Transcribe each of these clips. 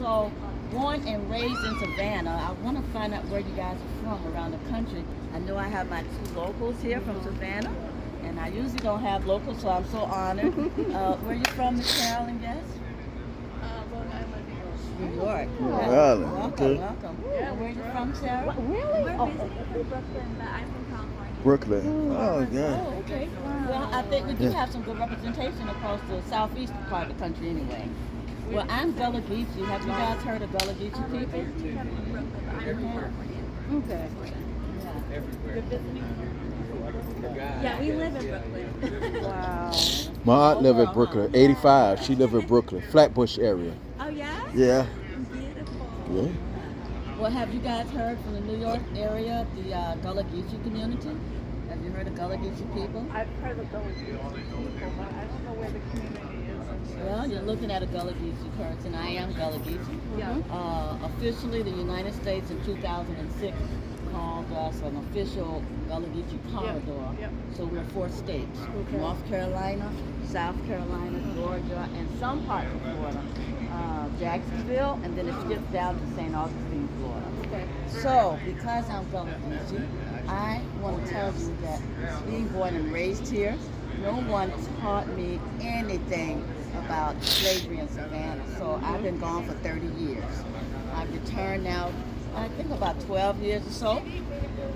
So, born and raised in Savannah, I want to find out where you guys are from around the country. I know I have my two locals here from Savannah, and I usually don't have locals, so I'm so honored. Where you from, Miss Carolyn, guess? Long Island, New New York. Long Yeah. Island, Welcome, okay. welcome. And where you from, Sarah? We're basically from Brooklyn, but I'm from California. Brooklyn. Oh, yeah. Oh, okay. Well, I think we do have some good representation across the southeast part of the country anyway. Well, I'm Gullah Geechee. Have you guys heard of Gullah Geechee people? I'm from Brooklyn, but I'm from California. Okay. Yeah. You're visiting? Yeah, we live in Brooklyn. Wow. My aunt live in Brooklyn, 85. She live in Brooklyn, Flatbush area. Oh, yeah? Yeah. Beautiful. Yeah. Well, have you guys heard from the New York area, the Gullah Geechee community? Have you heard of Gullah Geechee people? I've heard of those people, but I don't know where the community is. Well, you're looking at a Gullah Geechee person. I am Gullah Geechee. Yeah. Officially, the United States in 2006 called us an official Gullah Geechee corridor. Yep. So we're 4 states: Okay. North Carolina, South Carolina, Georgia, and some parts of Florida. Jacksonville, and then it skips down to St. Augustine, Florida. Okay. So, because I'm Gullah Geechee, I want to tell you that being born and raised here, no one taught me anything about slavery in Savannah. So I've been gone for 30 years. I've returned now, I think about 12 years or so,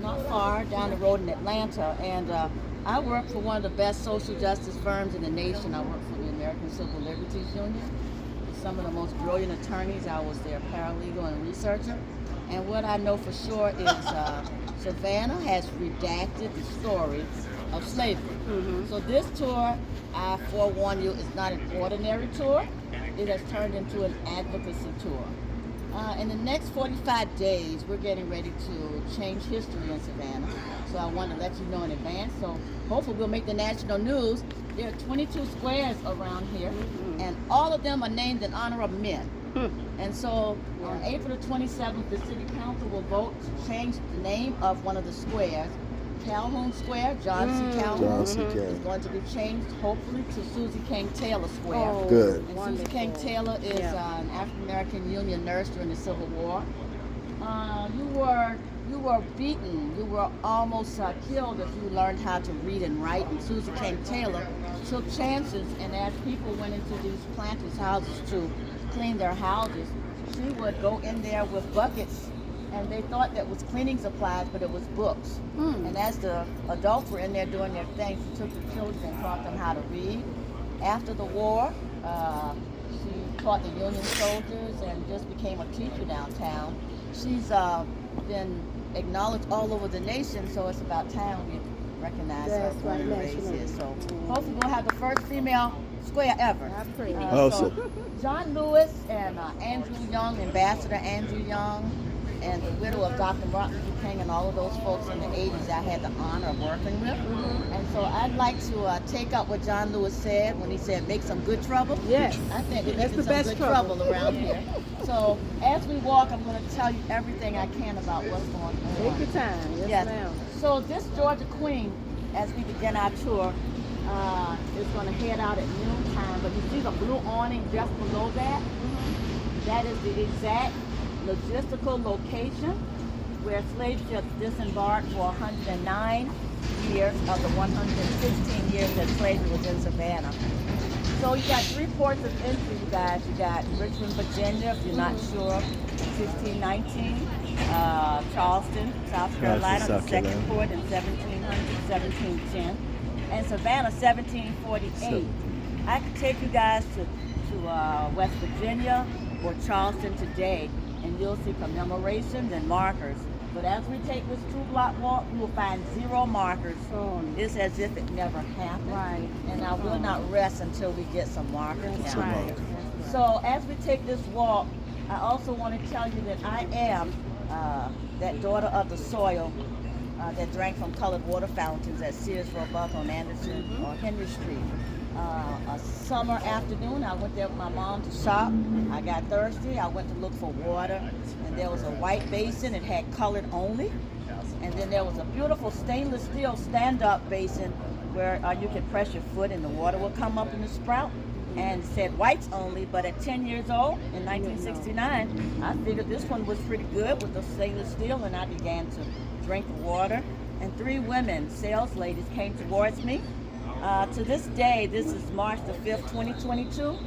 not far down the road in Atlanta. And I work for one of the best social justice firms in the nation. I work for the American Civil Liberties Union. Some of the most brilliant attorneys. I was their paralegal and researcher. And what I know for sure is Savannah has redacted the story of slavery. So this tour, I forewarn you, is not an ordinary tour. It has turned into an advocacy tour. In the next 45 days, we're getting ready to change history in Savannah. So I want to let you know in advance. So hopefully we'll make the national news. There are 22 squares around here, and all of them are named in honor of men. And so on April the 27th, the City Council will vote to change the name of one of the squares. Calhoun Square, John C. Calhoun, John C. is Calhoun. going to be changed, hopefully, to Susie King Taylor Square. Oh, Good. And wonderful. Susie King Taylor is Yeah. an African-American Union nurse during the Civil War. You were beaten. You were almost killed if you learned how to read and write. And Susie King Taylor took chances, and as people went into these planters' houses to clean their houses, she would go in there with buckets, and they thought that was cleaning supplies, but it was books. And as the adults were in there doing their thing, she took the children and taught them how to read. After the war, she taught the Union soldiers and just became a teacher downtown. She's been acknowledged all over the nation, so it's about time we recognize her That's born right, and raised nationally. here. So hopefully we'll have the first female square ever. I pray. Awesome. So John Lewis and Andrew Young, Ambassador Andrew Young, and the widow of Dr. Martin Luther King, and all of those folks in the 80s I had the honor of working with. And so I'd like to take up what John Lewis said when he said, make some good trouble. Yes. I think we're That's making the some best good trouble. trouble around here. So as we walk, I'm going to tell you everything I can about what's going on. Take your time. Yes, Yes. ma'am. So this Georgia Queen, as we begin our tour, is going to head out at noontime. But you see the blue awning just below that? That is the exact logistical location where slave ships disembarked for 109 years of the 116 years that slavery was in Savannah. So you got 3 ports of entry, you guys. You got Richmond, Virginia, if you're not sure, 1619, Charleston, South Carolina, South the second Carolina. port in 1700, 1710, and Savannah, 1748. I could take you guys to West Virginia or Charleston today, and you'll see commemorations and markers. But as we take this 2-block walk, you will find 0 markers. Oh, It's as if it never happened. right. And I will not rest until we get some markers That's down right. here. That's So as we take this walk, I also want to tell you that I am that daughter of the soil that drank from colored water fountains at Sears Roebuck on Anderson or Henry Street. A summer afternoon, I went there with my mom to shop. I got thirsty. I went to look for water, and there was a white basin. It had colored only. And then there was a beautiful stainless steel stand-up basin where you could press your foot and the water will come up in the sprout. and said whites only, but at 10 years old in 1969, I figured this one was pretty good with the stainless steel, and I began to drink the water. And 3 women, sales ladies, came towards me. To this day, this is March the 5th, 2022.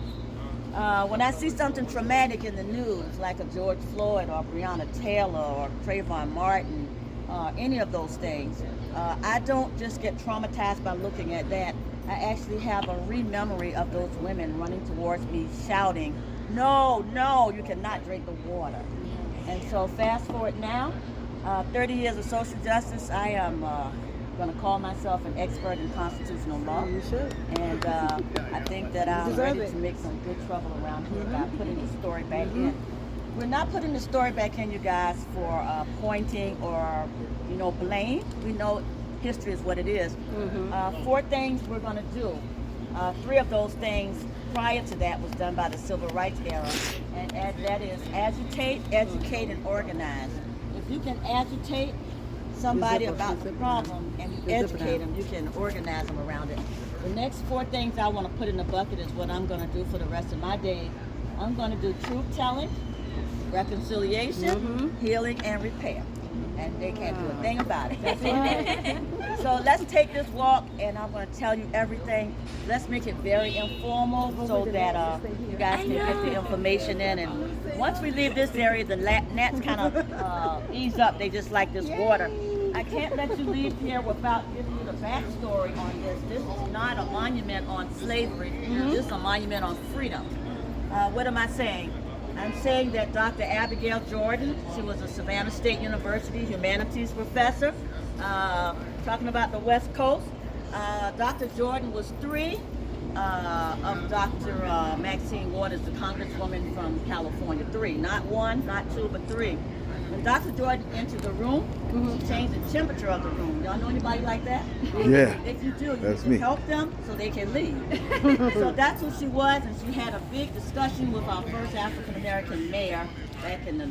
When I see something traumatic in the news, like a George Floyd or Breonna Taylor or Trayvon Martin, any of those things, I don't just get traumatized by looking at that. I actually have a rememory of those women running towards me shouting, "No, no, you cannot drink the water." And so fast forward now, 30 years of social justice, I am going to call myself an expert in constitutional law. You should. And I think that I'm ready to make some good trouble around here by putting the story back in. We're not putting the story back in, you guys, for pointing or, blame. We know history is what it is. 4 things we're going to do. 3 of those things prior to that was done by the Civil Rights era. And that is agitate, educate, and organize. If you can agitate somebody about the problem and you educate them, you can organize them around it. The next 4 things I want to put in the bucket is what I'm going to do for the rest of my day. I'm going to do truth telling, reconciliation, healing, and repair. And they can't do a thing about it. So let's take this walk, and I'm going to tell you everything. Let's make it very informal so that you guys can get the information in. And once we leave this area, the gnats kind of ease up. They just like this water. I can't let you leave here without giving you the backstory on this. This is not a monument on slavery. This is a monument on freedom. What am I saying? I'm saying that Dr. Abigail Jordan, she was a Savannah State University humanities professor, talking about the West Coast. Dr. Jordan was 3 of Dr. Maxine Waters, the congresswoman from California. 3, not 1, not 2, but 3. When Dr. Jordan entered the room, she changed the temperature of the room. Y'all know anybody like that? Yeah. If you do, That's you me. can help them so they can leave. So that's who she was, and she had a big discussion with our first African-American mayor back in the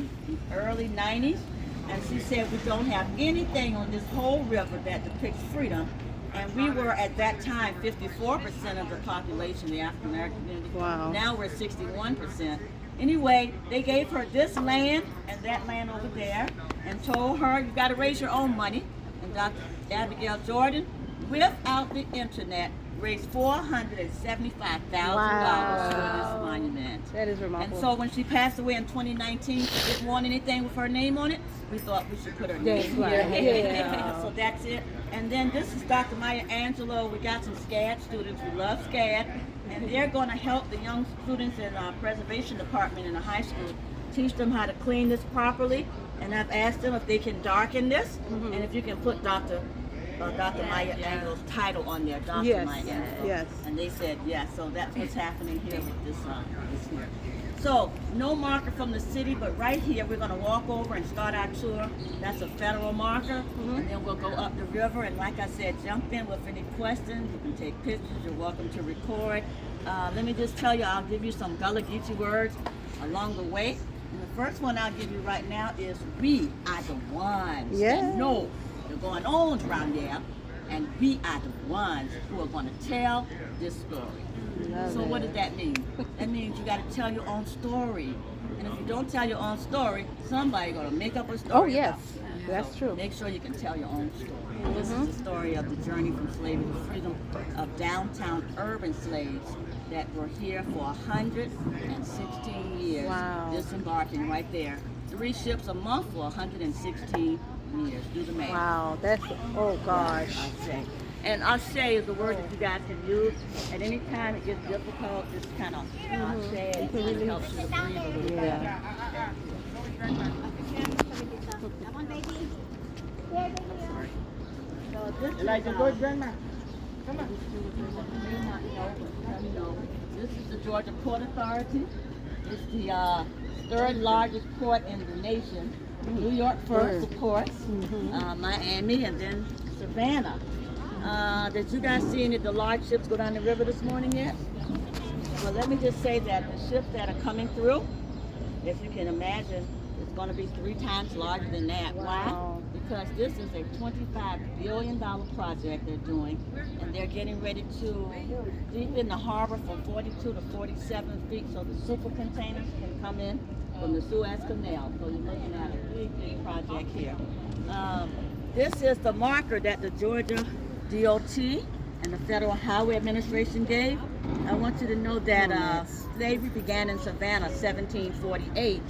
early 90s. And she said, we don't have anything on this whole river that depicts freedom. And we were at that time 54% of the population, the African-American community. Wow. Now we're 61%. Anyway, they gave her this land and that land over there and told her, you got to raise your own money. And Dr. Abigail Jordan, without the internet, raised $475,000 for this monument. That is remarkable. And so when she passed away in 2019, she didn't want anything with her name on it. We thought we should put her name here. So that's it. And then this is Dr. Maya Angelou. We got some SCAD students. We love SCAD. And they're going to help the young students in our preservation department in the high school, teach them how to clean this properly. And I've asked them if they can darken this, and if you can put Dr. Maya Angelou's title on there, Dr. Maya Angelou. Yes. And they said yes. So that's what's happening here with this here. So no marker from the city, but right here we're going to walk over and start our tour. That's a federal marker, and then we'll go up the river. And like I said, jump in with any questions. You can take pictures. You're welcome to record. Let me just tell you, I'll give you some Gullah Geechee words along the way. And the first one I'll give you right now is we are the ones that know they're going on around there, and we are the ones who are going to tell this story. So what does that mean? That means you got to tell your own story. And if you don't tell your own story, somebody's going to make up a story. Oh, yes. About it. That's true. Make sure you can tell your own story. This is the story of the journey from slavery to freedom of downtown urban slaves that were here for 116 years. Wow. Disembarking right there. 3 ships a month for 116 years. Do the math. Wow, that's, oh gosh. Ashe. And ashe is the word that you guys can use. At any time it gets difficult, just kind of ashe. It really helps you to breathe a little better. So this is, Like a good grandma. Come on. This is the Georgia Port Authority. It's the 3rd largest port in the nation. New York first, of course, Miami, and then Savannah. Did you guys see any of the large ships go down the river this morning yet? Well, let me just say that the ships that are coming through, if you can imagine, It's going to be 3 times larger than that. Wow. Why? Because this is a $25 billion project they're doing, and they're getting ready to deep in the harbor from 42 to 47 feet, so the super containers can come in from the Suez Canal. So you're looking at a big project here. This is the marker that the Georgia DOT and the Federal Highway Administration gave. I want you to know that slavery began in Savannah 1748,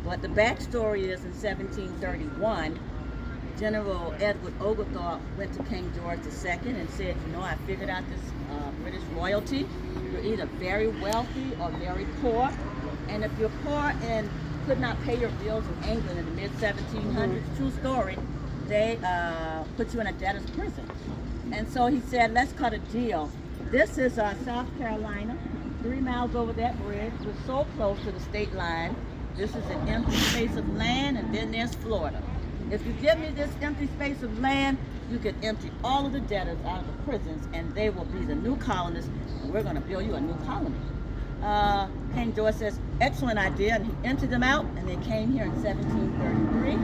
but the backstory is in 1731. General Edward Oglethorpe went to King George II and said, you know, I figured out this British royalty. You're either very wealthy or very poor. And if you're poor and could not pay your bills in England in the mid-1700s, true story, they put you in a debtor's prison. And so he said, let's cut a deal. This is South Carolina, 3 miles over that bridge. We're so close to the state line. This is an empty space of land, and then there's Florida. If you give me this empty space of land, you can empty all of the debtors out of the prisons, and they will be the new colonists, and we're going to build you a new colony. King George says, excellent idea, and he emptied them out, and they came here in 1733.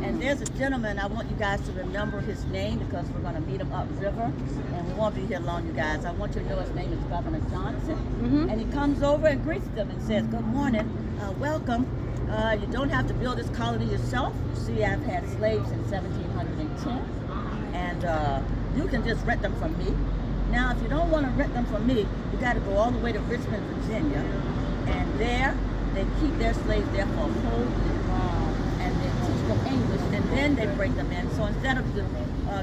And there's a gentleman, I want you guys to remember his name because we're going to meet him upriver, and we won't be here long, you guys. I want you to know his name is Governor Johnson, and he comes over and greets them and says, good morning, welcome. You don't have to build this colony yourself. You see, I've had slaves since 1710, and you can just rent them from me. Now, if you don't want to rent them from me, you got to go all the way to Richmond, Virginia, and there they keep their slaves there for a whole year, and they teach them English, and then they bring them in. So instead of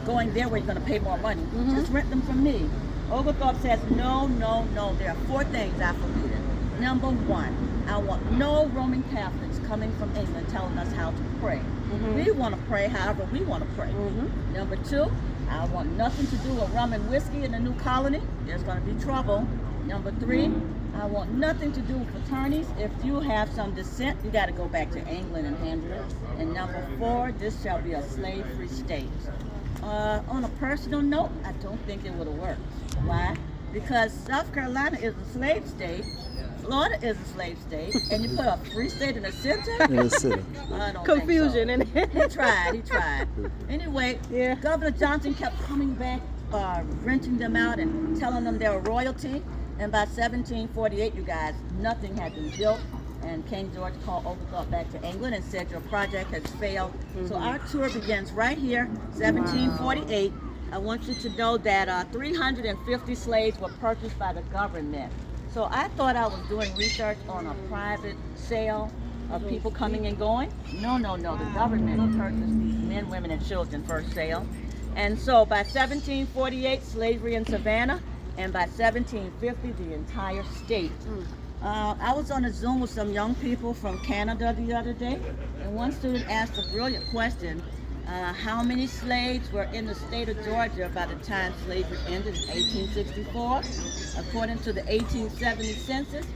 going there where you're going to pay more money, just rent them from me. Oglethorpe says, no, no, no. There are 4 things I forbid. Number 1, I want no Roman Catholics coming from England telling us how to pray. We want to pray however we want to pray. Number 2, I want nothing to do with rum and whiskey in the new colony. There's going to be trouble. Number 3, I want nothing to do with fraternities. If you have some dissent, you got to go back to England and handle it. And number 4, this shall be a slave-free state. On a personal note, I don't think it would have worked. Why? Because South Carolina is a slave state, Florida is a slave state, and you put a free state in the center? In the city. I don't Confusion. think so. He tried. Anyway, Yeah. Governor Johnson kept coming back, renting them out and telling them they were royalty. And by 1748, you guys, nothing had been built. And King George called Oglethorpe back to England and said, your project has failed. So our tour begins right here, 1748. I want you to know that 350 slaves were purchased by the government. So I thought I was doing research on a private sale of people coming and going. No. The government purchased these men, women, and children first sale. And so by 1748, slavery in Savannah, and by 1750, the entire state. I was on a Zoom with some young people from Canada the other day, and one student asked a brilliant question. How many slaves were in the state of Georgia by the time slavery ended in 1864? According to the 1870 census,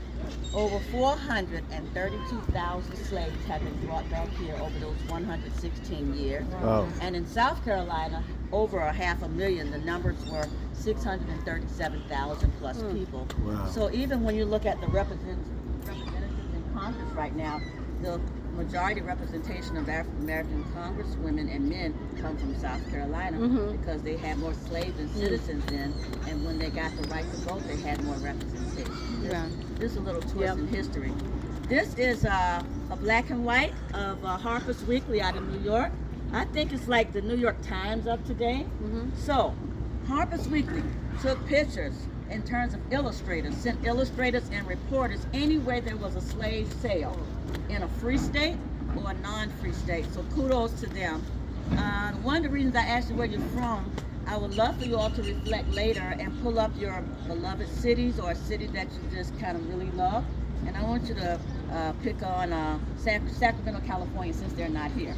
over 432,000 slaves have been brought back here over those 116 years. Wow. And in South Carolina, over 500,000, the numbers were 637,000 plus people. Wow. So even when you look at the representatives in Congress right now, the majority representation of African American congresswomen and men come from South Carolina because they had more slaves than citizens then, and when they got the right to vote, they had more representation. This is a little twist in history. This is a black and white of Harper's Weekly out of New York. I think it's like the New York Times of today. So Harper's Weekly took pictures in terms of illustrators, sent illustrators and reporters anywhere there was a slave sale in a free state or a non-free state. So kudos to them. One of the reasons I asked you where you're from, I would love for you all to reflect later and pull up your beloved cities or a city that you just kind of really love. And I want you to pick on Sacramento, California, since they're not here.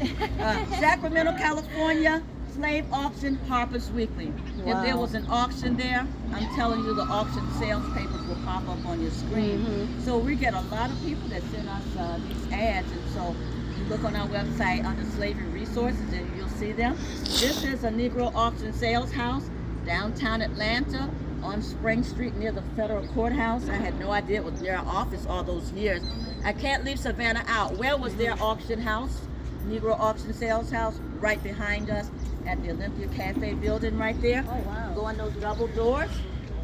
Sacramento, California, slave auction, Harper's Weekly. If there was an auction there, I'm telling you the auction sales papers will pop up on your screen. So we get a lot of people that send us these ads, and so you look on our website under slavery resources and you'll see them. This is a Negro auction sales house, downtown Atlanta. on Spring Street near the federal courthouse. I had no idea it was their office all those years. I can't leave Savannah out. Where was their auction house? Negro auction sales house, right behind us at the Olympia Cafe building right there. Oh, wow. Go in those double doors,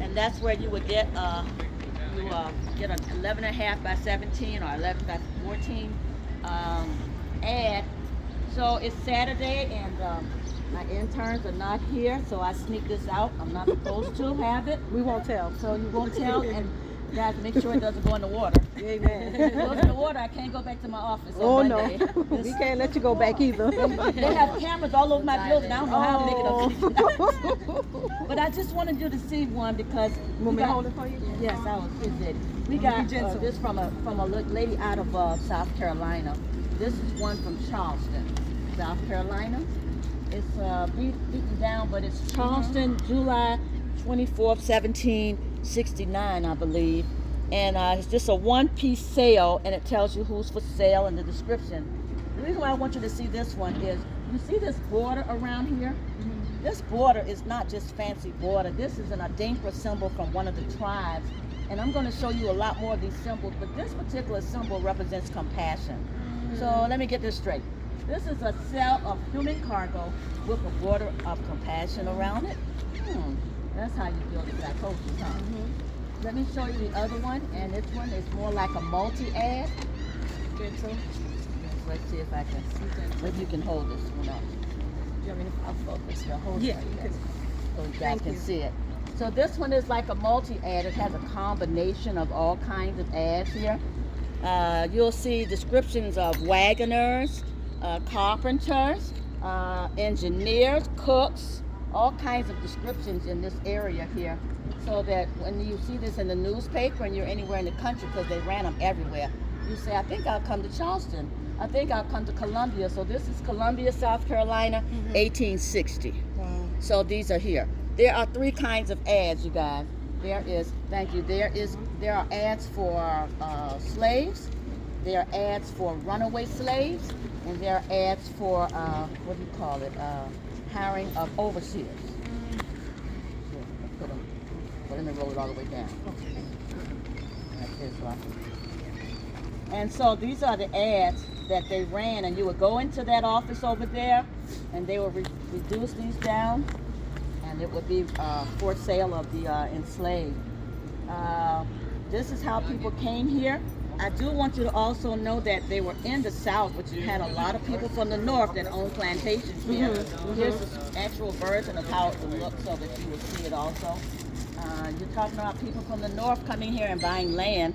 and that's where you would get get an 11.5 by 17 or 11 by 14 ad. So it's Saturday, and my interns are not here, so I sneak this out. I'm not supposed to have it. We won't tell. So you won't tell, and guys, make sure it doesn't go in the water. Amen. If it goes in the water, I can't go back to my office Oh on no, Monday. we can't let you go back either. They have cameras all over my building. I don't know how to make it up. But I just wanted you to see one because Want me to hold it for you? Yes, I was appreciate it. We got this from a lady out of South Carolina. This is one from Charleston, South Carolina. It's beaten down, but it's Charleston, July 24th, 1769, I believe. And it's just a one-piece sale, and it tells you who's for sale and the description. The reason why I want you to see this one is, you see this border around here? This border is not just fancy border. This is an Adinkra symbol from one of the tribes. And I'm going to show you a lot more of these symbols, but this particular symbol represents compassion. So let me get this straight. This is a cell of human cargo with a border of compassion around it. That's how you build a psychosis, huh? Let me show you the other one, and this one is more like a multi-ad. Let's see if I can, maybe you can hold this one up. Do you want me to, I'll focus, hold it like that, so you guys can see it. So this one is like a multi-ad. It has a combination of all kinds of ads here. You'll see descriptions of wagoners, carpenters, engineers, cooks, all kinds of descriptions in this area here, so that when you see this in the newspaper and you're anywhere in the country, because they ran them everywhere, you say, I think I'll come to Charleston. I think I'll come to Columbia. So this is Columbia, South Carolina, 1860. Wow. So these are here. There are three kinds of ads, you guys. There is, thank you, there are ads for slaves, there are ads for runaway slaves, and there are ads for, what do you call it, hiring of overseers. Let me roll it all the way down. Like this, right? And so these are the ads that they ran, and you would go into that office over there, and they would reduce these down, and it would be for sale of the enslaved. This is how people came here. I do want you to also know that they were in the South, which you had a lot of people from the North that owned plantations here. Here's the actual version of how it would look so that you will see it also. You're talking about people from the North coming here and buying land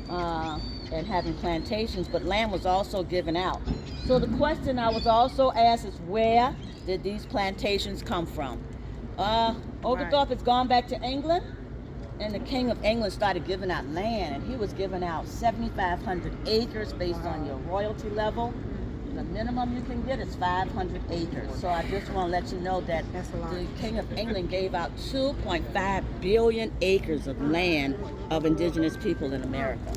and having plantations, but land was also given out. So the question I was also asked is, where did these plantations come from? Oglethorpe has gone back to England, and the King of England started giving out land, and he was giving out 7,500 acres based on your royalty level. The minimum you can get is 500 acres. So I just want to let you know that the King of England gave out 2.5 billion acres of land of indigenous people in America.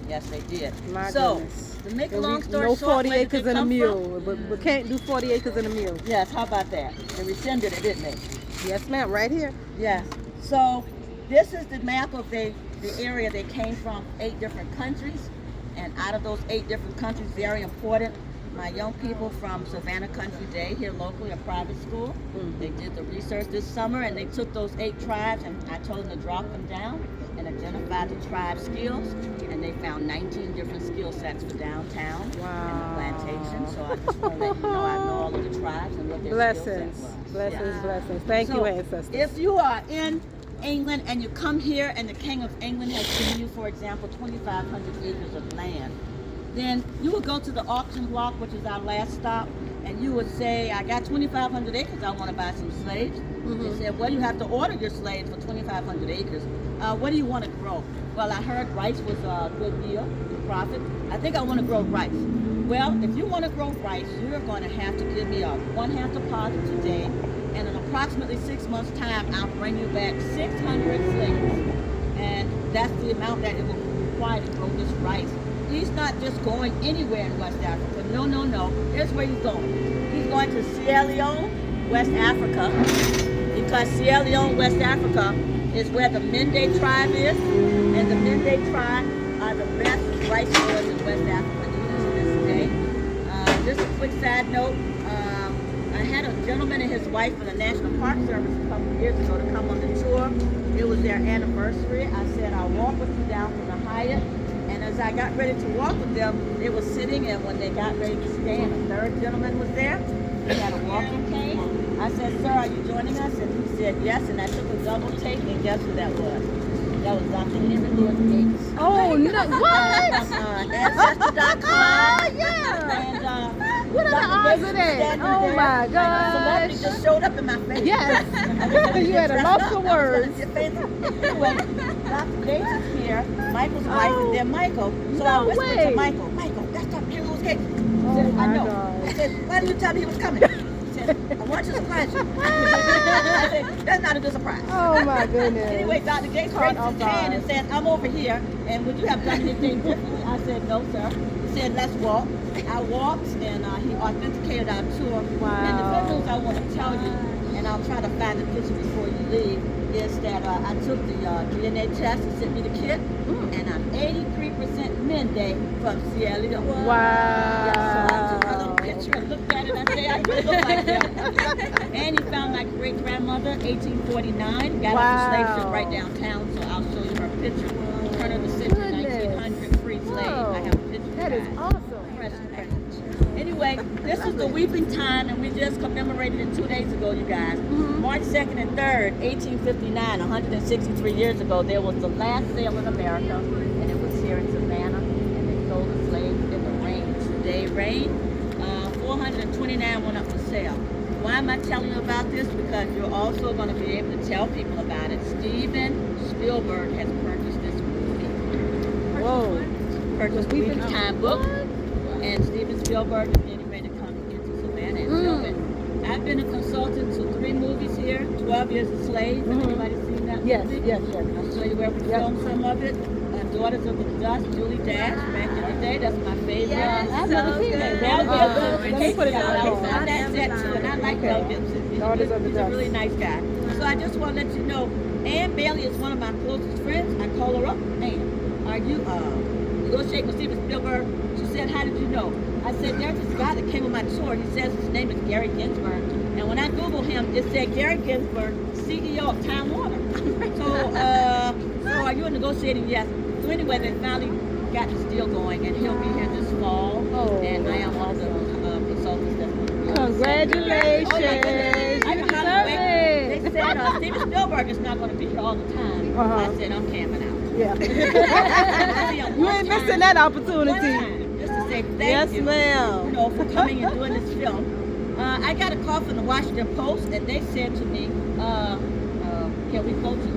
Yes, they did. To make a long story short, 40 acres in a mule, but we can't do 40 acres in a mule. Yes, how about that? They rescinded it, didn't they? Yes, ma'am, right here. Yes. So this is the map of the area they came from, 8 different countries. And out of those 8 different countries, very important, my young people from Savannah Country Day here locally, a private school, they did the research this summer, and they took those 8 tribes, and I told them to drop them down and identify the tribe skills, and they found 19 different skill sets for downtown and the plantation. So I just want to let you know I know all of the tribes and what their skill sets were. Blessings. Thank you, ancestors. If you are in England and you come here and the King of England has given you, for example, 2,500 acres of land, then you would go to the auction block, which is our last stop, and you would say, I got 2,500 acres, I want to buy some slaves. They said, well, you have to order your slaves for 2,500 acres. What do you want to grow? Well, I heard rice was a good deal, good profit. I think I want to grow rice. Well, if you want to grow rice, you're going to have to give me a 1/2 deposit today, and in approximately 6 months' time, I'll bring you back 600 slaves. And that's the amount that it will require to grow this rice. He's not just going anywhere in West Africa. No. Here's where he's going. He's going to Sierra Leone, West Africa, because Sierra Leone, West Africa is where the Mende tribe is, and the Mende tribe are the best rice growers in West Africa even to this day. Just a quick side note, I had a gentleman and his wife from the National Park Service a couple of years ago to come on the tour. It was their anniversary. I said, I'll walk with you down from the Hyatt. And as I got ready to walk with them, they were sitting, and when they got ready to stand, a third gentleman was there. He had a walking cane. I said, sir, are you joining us? And he said, yes. And I took a double take, and guess who that was? That was Dr. Henry Louis Gates. Oh, no, what? Ancestry.com. Yeah. And, What are the odds of that? Oh my gosh. Celebrity just showed up in my face. Yes. You had a loss of words. Anyway, Dr. Gates is here. Michael's wife is there, Michael. So I No whispered way. to Michael, that's Dr. Henry Louis Gates. He Oh said, I my know. God. I said, why didn't you tell me he was coming? He said, I want to surprise you. I said, that's not a good surprise. Oh my goodness. Anyway, Dr. Gates Caught raised off his hand guard. and said, I'm over here, and would you have done anything differently? I said, no, sir. He said, let's walk. I walked, and he authenticated our tour. Wow. And the good news I want to tell you, and I'll try to find the picture before you leave, is that I took the DNA test. He sent me the kit, and I'm 83% Mende from Sierra Leone. Wow. Yeah, so I took a little picture and looked at it and I said, I really look like them. And he found my great-grandmother, 1849, got off the slave ship right downtown, so I'll show you her picture. Turn of the century, Goodness. 1900, free slave. I have a picture. That is guys. awesome. Anyway, this is the weeping time, and we just commemorated it 2 days ago, you guys. March 2nd and 3rd, 1859, 163 years ago, there was the last sale in America, and it was here in Savannah, and they sold the slaves in the rain, 2-day rain. 429 went up for sale. Why am I telling you about this? Because you're also going to be able to tell people about it. Steven Spielberg has purchased this movie. Whoa. Purchased the Weeping Time book. And Steven Spielberg is getting ready to come into Savannah and film it. I've been a consultant to 3 movies here, 12 Years a Slave. Has anybody seen that Yes, movie? yes, yes. I'll show you where we filmed some of it. Daughters of the Dust, Julie Dash, back in the day. That's my favorite. Yes, I've never so seen good. that. Mel Gibson. Let me put it down. I like that too, and I like Mel Gibson. Daughters of the He's a Dust. really nice guy. So I just want to let you know, Ann Bailey is one of my closest friends. I call her up. Ann, are you negotiating with Steven Spielberg? She said, how did you know? I said, there's this guy that came on my tour. He says his name is Gary Ginsberg. And when I Googled him, it said Gary Ginsberg, CEO of Time Warner. So are you negotiating? Yes. So anyway, they finally got this deal going, and he'll be here this fall. Oh, and I am one of the consultants that's going to be on Congratulations. Oh my goodness. I You can hardly deserve wait. it. They said Steven Spielberg is not going to be here all the time. I said, I'm camping out. Yeah. I'll see him You one ain't time. missing that One opportunity. time, just to say thank Yes, you, ma'am. for coming and doing this film. I got a call from the Washington Post, and they said to me, can we quote you?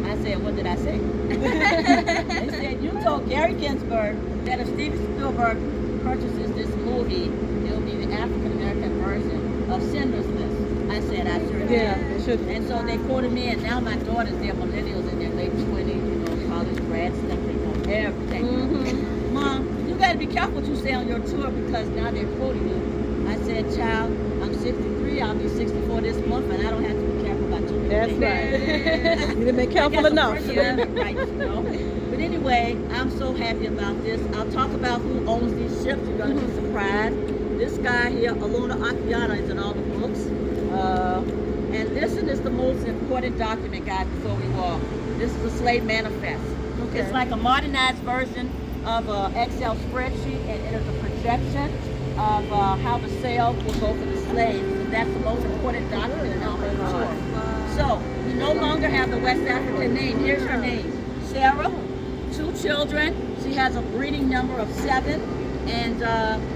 I said, what did I say? They said, you told Gary Ginsberg that if Steven Spielberg purchases this movie, it'll be the African-American version of Schindler's List. I said, I sure did. Yeah, it should be. And so they quoted me, and now my daughters, they're millennials in their late 20s, college grads, stuff, they know everything. Mom, you got to be careful what you say on your tour because now they're quoting you. I said, child, I'm 63, I'll be 64 this month, and I don't have to be careful about you. That's right. You done been careful enough. Right, But anyway, I'm so happy about this. I'll talk about who owns these ships. You're going to be surprised. This guy here, Alona Akiana, is in all the books. And this is the most important document, guys, before we walk. This is a slave manifest. Okay. It's like a modernized version of an Excel spreadsheet, and it is a projection of how the sale will go for the slaves. And that's the most important document in our whole tour. So, we no longer have the West African name. Here's her name. Sarah, 2 children. She has a breeding number of 7. And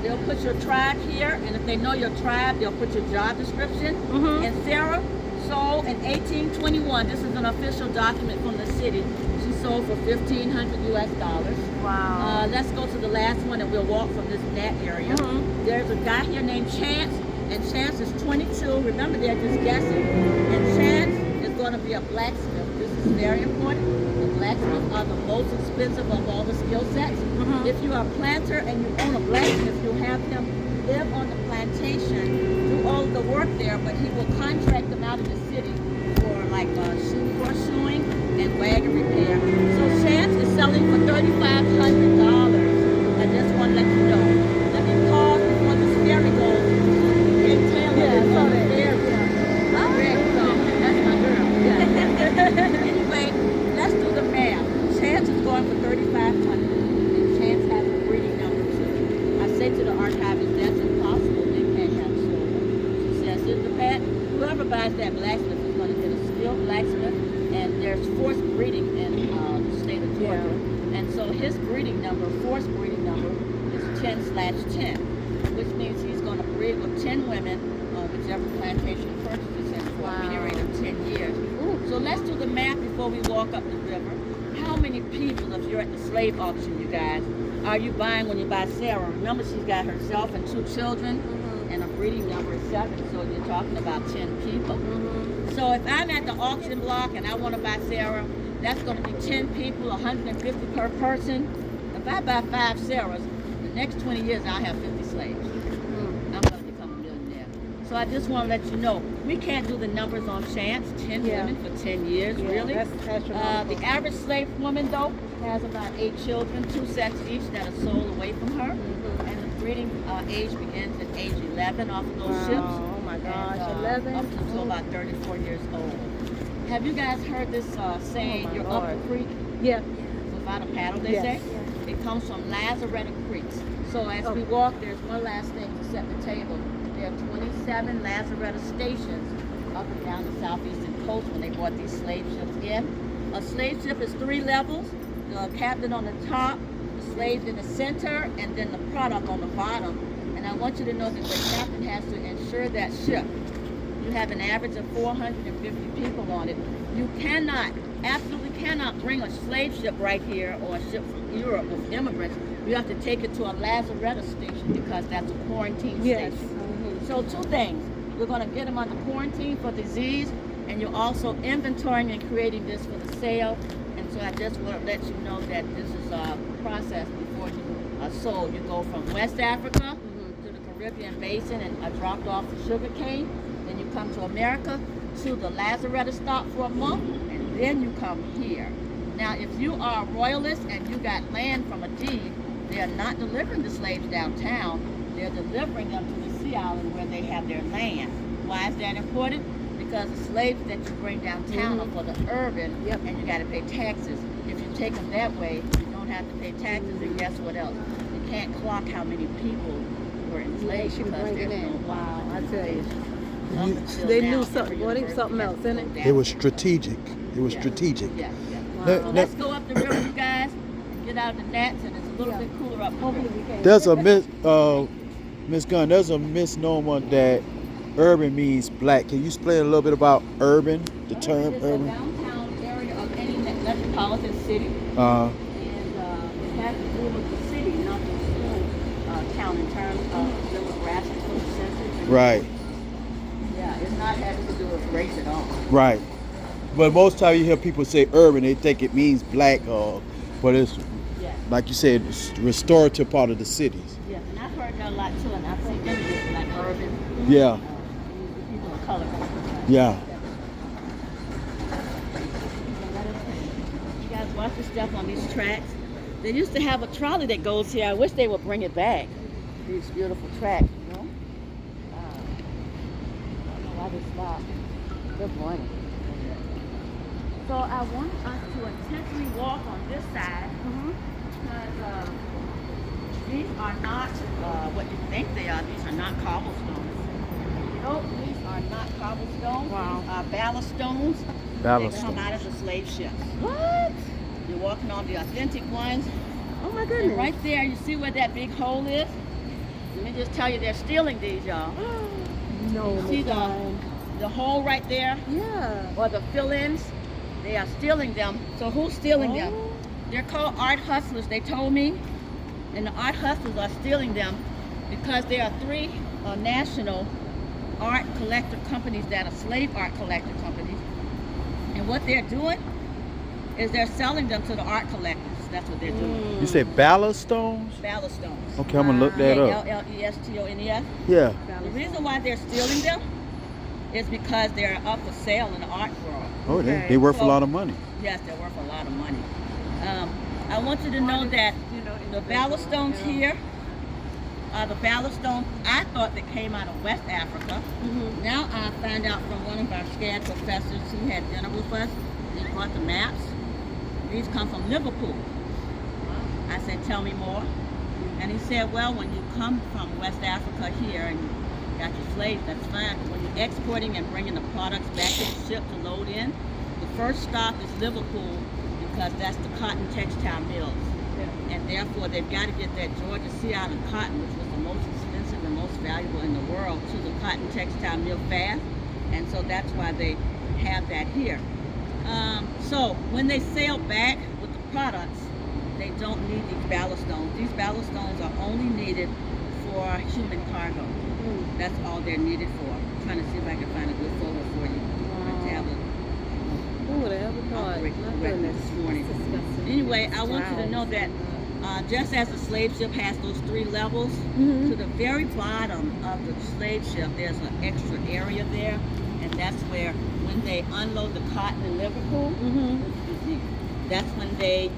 they'll put your tribe here. And if they know your tribe, they'll put your job description. And Sarah sold in 1821. This is an official document from the city. She sold for $1,500 US. Wow. Let's go to the last one, and we'll walk from this net area. There's a guy here named Chance, and Chance is 22. Remember, they're just guessing. And Chance is going to be a blacksmith. This is very important. The blacksmiths are the most expensive of all the skill sets. If you are a planter and you own a blacksmith, you'll have him live on the plantation, do all the work there, but he will contract them out of the city for like shoe horseshoeing wagon repair. So Chance is selling for $3,500. I just want to let you know. Let me pause before this ferry goes. Hey, Taylor, Yeah, I saw that. ferry. Greg, so that's my girl. Anyway, let's do the math. Chance is going for $3,500, and Chance has a breeding number too. I say to the archivist, that's impossible. They can't have silver. She says, Sister Pat, whoever buys that blacksmith is going to get a skilled blacksmith, and there's forced breeding in the state of Georgia. And so his breeding number, forced breeding number, is 10/10, which means he's going to breed with 10 women on whichever plantation he purchases him for a period of 10 years. So let's do the math before we walk up the river. How many people, if you're at the slave auction, you guys, are you buying when you buy Sarah? Remember, she's got herself and 2 children, and a breeding number is 7, so you're talking about 10 people. So if I'm at the auction block and I want to buy Sarah, that's going to be 10 people, 150 per person. If I buy 5 Sarahs, the next 20 years I'll have 50 slaves. I'm going to become a millionaire. So I just want to let you know, we can't do the numbers on chance. 10 women for 10 years, really. That's astronomical. The average slave woman, though, has about 8 children, 2 sets each that are sold away from her. And the breeding age begins at age 11 off of those ships. Oh my gosh, And, 11? Up until about 34 years old. Have you guys heard this saying, you're up the creek Yeah. without a paddle, they say? It comes from Lazaretta Creeks. So as we walk, there's one last thing to set the table. There are 27 Lazaretta stations up and down the southeastern coast when they brought these slave ships in. A slave ship is 3 levels. The captain on the top, the slaves in the center, and then the product on the bottom. And I want you to know that the captain has to insure that ship. You have an average of 450 people on it. You cannot, absolutely cannot bring a slave ship right here or a ship from Europe with immigrants. You have to take it to a Lazaretta station because that's a quarantine station. So 2 things. You're going to get them under quarantine for disease, and you're also inventorying and creating this for the sale. And so I just want to let you know that this is a process before you are sold. You go from West Africa to the Caribbean basin and are dropped off for sugar cane. Then you come to America to the Lazaretta stop for a month, and then you come here. Now, if you are a royalist and you got land from a deed, they are not delivering the slaves downtown. They're delivering them to the sea island where they have their land. Why is that important? Because the slaves that you bring downtown are for the urban, and you got to pay taxes. If you take them that way, you don't have to pay taxes, and guess what else? You can't clock how many people were enslaved because there's no Wow, I tell you. They knew something. Well, it was something else, isn't it? It was strategic. It was strategic. Yeah. Now- So let's go up the river, you guys, and get out of the nets, and it's a little bit cooler up the river. There's a Miss Gunn, there's a misnomer that urban means black. Can you explain a little bit about urban, the term It's urban? a downtown area of any metropolitan city, and it has to do with the city, not the school town in terms of demographics for the census. Right, Yeah, it's not having to do with race at all. right. But most time you hear people say urban, they think it means black, but it's, Yeah. like you said, it's restorative part of the cities. Yeah, and I've heard that a lot too, and I've seen images like urban. Yeah, People of color. yeah. You guys watch the stuff on these tracks. They used to have a trolley that goes here. I wish they would bring it back. These beautiful tracks, you know. I don't know why they stopped. Good morning. So I want us to intentionally walk on this side because these are not what you think they are. These are not cobblestones. Nope, these are not cobblestones. Wow. These are ballast stones. Ballast They come stones. out of the slave ships. What? You're walking on the authentic ones. Oh my And goodness. right there, you see where that big hole is? Let me just tell you, they're stealing these, y'all. No, See Miss Gunn. the hole right there, Yeah. or the fill-ins? They are stealing them. So who's stealing them? They're called art hustlers, they told me. And the art hustlers are stealing them because there are 3 national art collector companies that are slave art collector companies. And what they're doing is they're selling them to the art collectors. That's what they're doing. You said ballast stones? Ballast stones. Okay, I'm gonna look that up. Ballestones. Yeah. The reason why they're stealing them is because they're up for sale in the art world. Oh, Okay. they worth a So- lot of money. Yes, they're worth a lot of money. I want you to know that the Ballast Stones here are the Ballast Stones I thought that came out of West Africa. Mhm. Now I find out from one of our SCAD professors who had dinner with us, he brought the maps. These come from Liverpool. I said, tell me more. And he said, well, when you come from West Africa here and you got your slaves, that's fine. But when you're exporting and bringing the products back to the ship to load in, the first stop is Liverpool because that's the cotton textile mills. And therefore, they've got to get that Georgia sea island cotton, which was the most expensive and most valuable in the world, to the cotton textile mill fast. And so that's why they have that here. So when they sail back with the products, they don't need these Ballast Stones. These Ballast Stones are only needed for human cargo. That's all they're needed for. I'm trying to see if I can find a good photo for you. My tablet Who would have ever thought? operated My correctly goodness. this morning. Anyway, I want you to know that just as the slave ship has those 3 levels, to the very bottom of the slave ship, there's an extra area there, and that's where when they unload the cotton in Liverpool, that's when they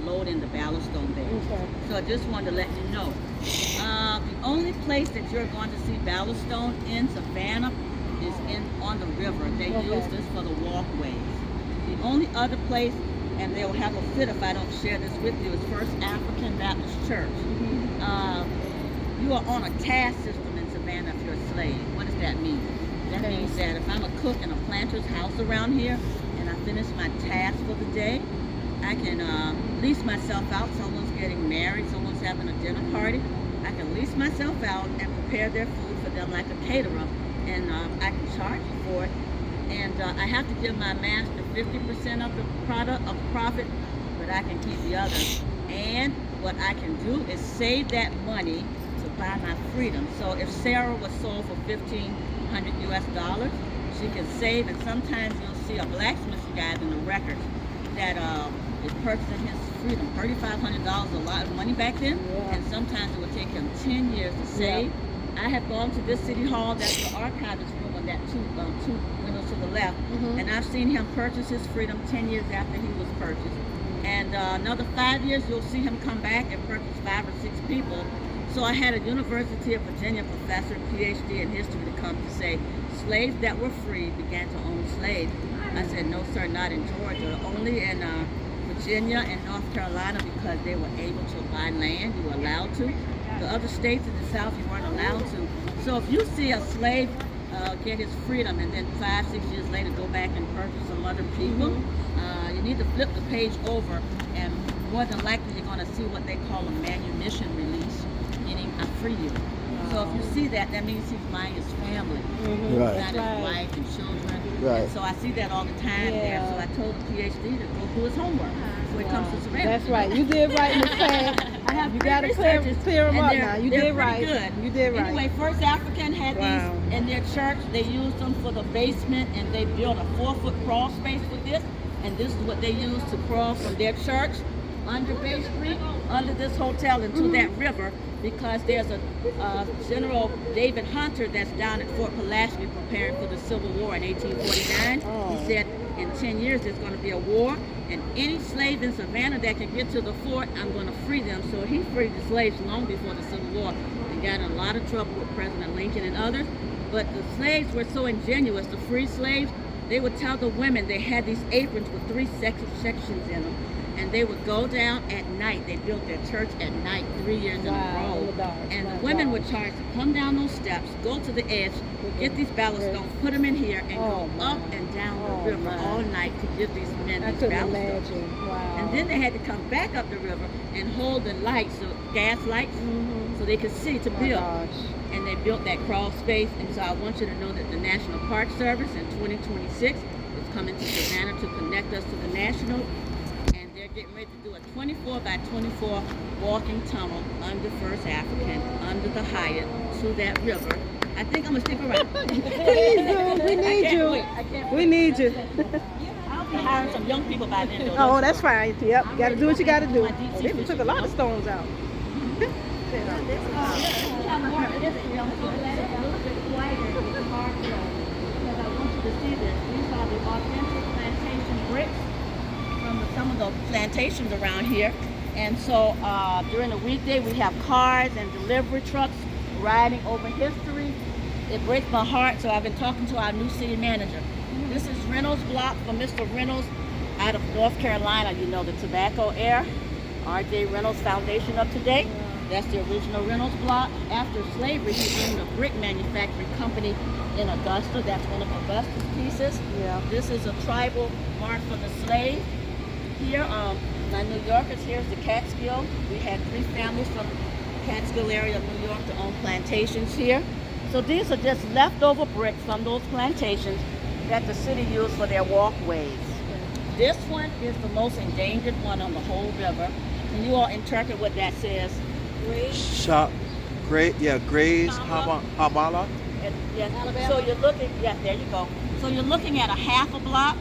load in the Ballast Stone there. Okay. So I just wanted to let you know. The only place that you're going to see Ballast Stone in Savannah is on the river. They use this for the walkways. The only other place, and they'll have a fit if I don't share this with you, is First African Baptist Church. You are on a task system in Savannah if you're a slave. What does that mean? That means that if I'm a cook in a planter's house around here and I finish my task for the day, I can lease myself out. Someone's getting married, someone's having a dinner party. I can lease myself out and prepare their food for them like a caterer, and I can charge you for it. And I have to give my master 50% of the profit, but I can keep the other. And what I can do is save that money to buy my freedom. So if Sarah was sold for $1,500 US, she can save. And sometimes you'll see a blacksmith guy in the records that is purchasing his freedom. $3,500 a lot of money back then, and sometimes it would take him 10 years to save. I have gone to this city hall, that's the archivist room on that two windows to the left, and I've seen him purchase his freedom 10 years after he was purchased. And another 5 years, you'll see him come back and purchase 5 or 6 people. So I had a University of Virginia professor, PhD in history, to come to say, slaves that were free began to own slaves. I said, no sir, not in Georgia, only in Virginia and North Carolina, because they were able to buy land, you were allowed to. The other states in the South, you weren't allowed to. So if you see a slave get his freedom and then 5, 6 years later go back and purchase some other people, you need to flip the page over, and more than likely you're going to see what they call a manumission release, meaning I free you. So if you see that, that means he's buying his family, Right. not his wife and children. Right. And so I see that all the time there. So I told the PhD to go do his homework before he comes to Savannah. That's right. You did right, Miss Pat. I have You got to clear them up now. You did right. Good. You did right. Anyway, First African had these in their church. They used them for the basement, and they built a 4-foot crawl space with this. And this is what they used to crawl from their church under Bay Street, under this hotel, into that river, because there's a General David Hunter that's down at Fort Pulaski preparing for the Civil War in 1849. He said in 10 years there's going to be a war, and any slave in Savannah that can get to the fort, I'm going to free them. So he freed the slaves long before the Civil War and got in a lot of trouble with President Lincoln and others. But the slaves were so ingenuous, the free slaves, they would tell the women, they had these aprons with 3 sections in them, and they would go down at night. They built their church at night 3 years in a row. And the women were charged to come down those steps, go to the edge, get these ballast stones, put them in here, and go up and down the river all night to give these men these ballast stones. And then they had to come back up the river and hold the lights, so gas lights, so they could see to build. And they built that crawl space. And so I want you to know that the National Park Service in 2026 is coming to Savannah to connect us to the National. And they're getting ready to do a 24 by 24 walking tunnel under First African, under the Hyatt, to that river. I think I'm going to stick around. Please do. We need you. We need you. I'll be hiring some young people by then. Oh, that's fine. Yep. Got to do what you got to do. They took a lot of stones out. the plantations around here. And so during the weekday, we have cars and delivery trucks riding over history. It breaks my heart, so I've been talking to our new city manager. This is Reynolds block from Mr. Reynolds out of North Carolina, you know, the tobacco heir. R.J. Reynolds Foundation up to date. That's the original Reynolds block. After slavery, he owned a brick manufacturing company in Augusta. That's one of Augusta's pieces. Yeah. This is a tribal mark for the slave. Here, my New Yorkers, here's the Catskill. We had 3 families from the Catskill area of New York to own plantations here. So these are just leftover bricks from those plantations that the city used for their walkways. This one is the most endangered one on the whole river. Can you all interpret what that says? Shop, Grays, Hamala. Yes. So you're looking, yes, there you go. So you're looking at a half a block,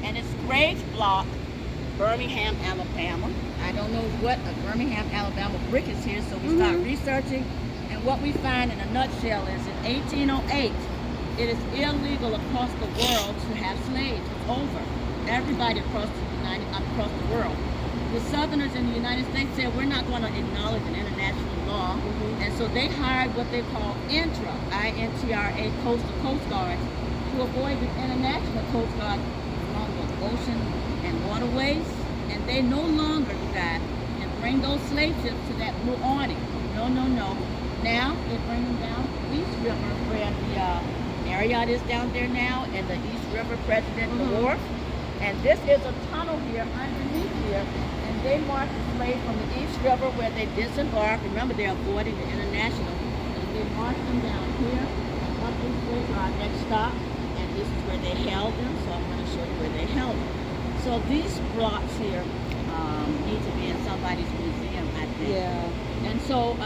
and it's Grays block, Birmingham, Alabama. I don't know what a Birmingham, Alabama brick is here, so we start researching. And what we find in a nutshell is in 1808, it is illegal across the world to have slaves. It's over. Everybody across the world. The Southerners in the United States said we're not going to acknowledge an international law, and so they hired what they call INTRA, I-N-T-R-A, coastal coast guards, to avoid the international coast guard along the ocean and waterways, and they no longer, you guys, can bring those slave ships to that blue awning. No. Now they bring them down East River, where the Marriott is down there now, and the East River Presidential Wharf. And this is a tunnel here underneath here, and they march the slaves from the East River where they disembark. Remember, they're avoiding the international, and they march them down here, up this way to our next stop, and this is where they held them. So I'm going to show you where they held them. So these blocks here need to be in somebody's museum, I think. Yeah. And so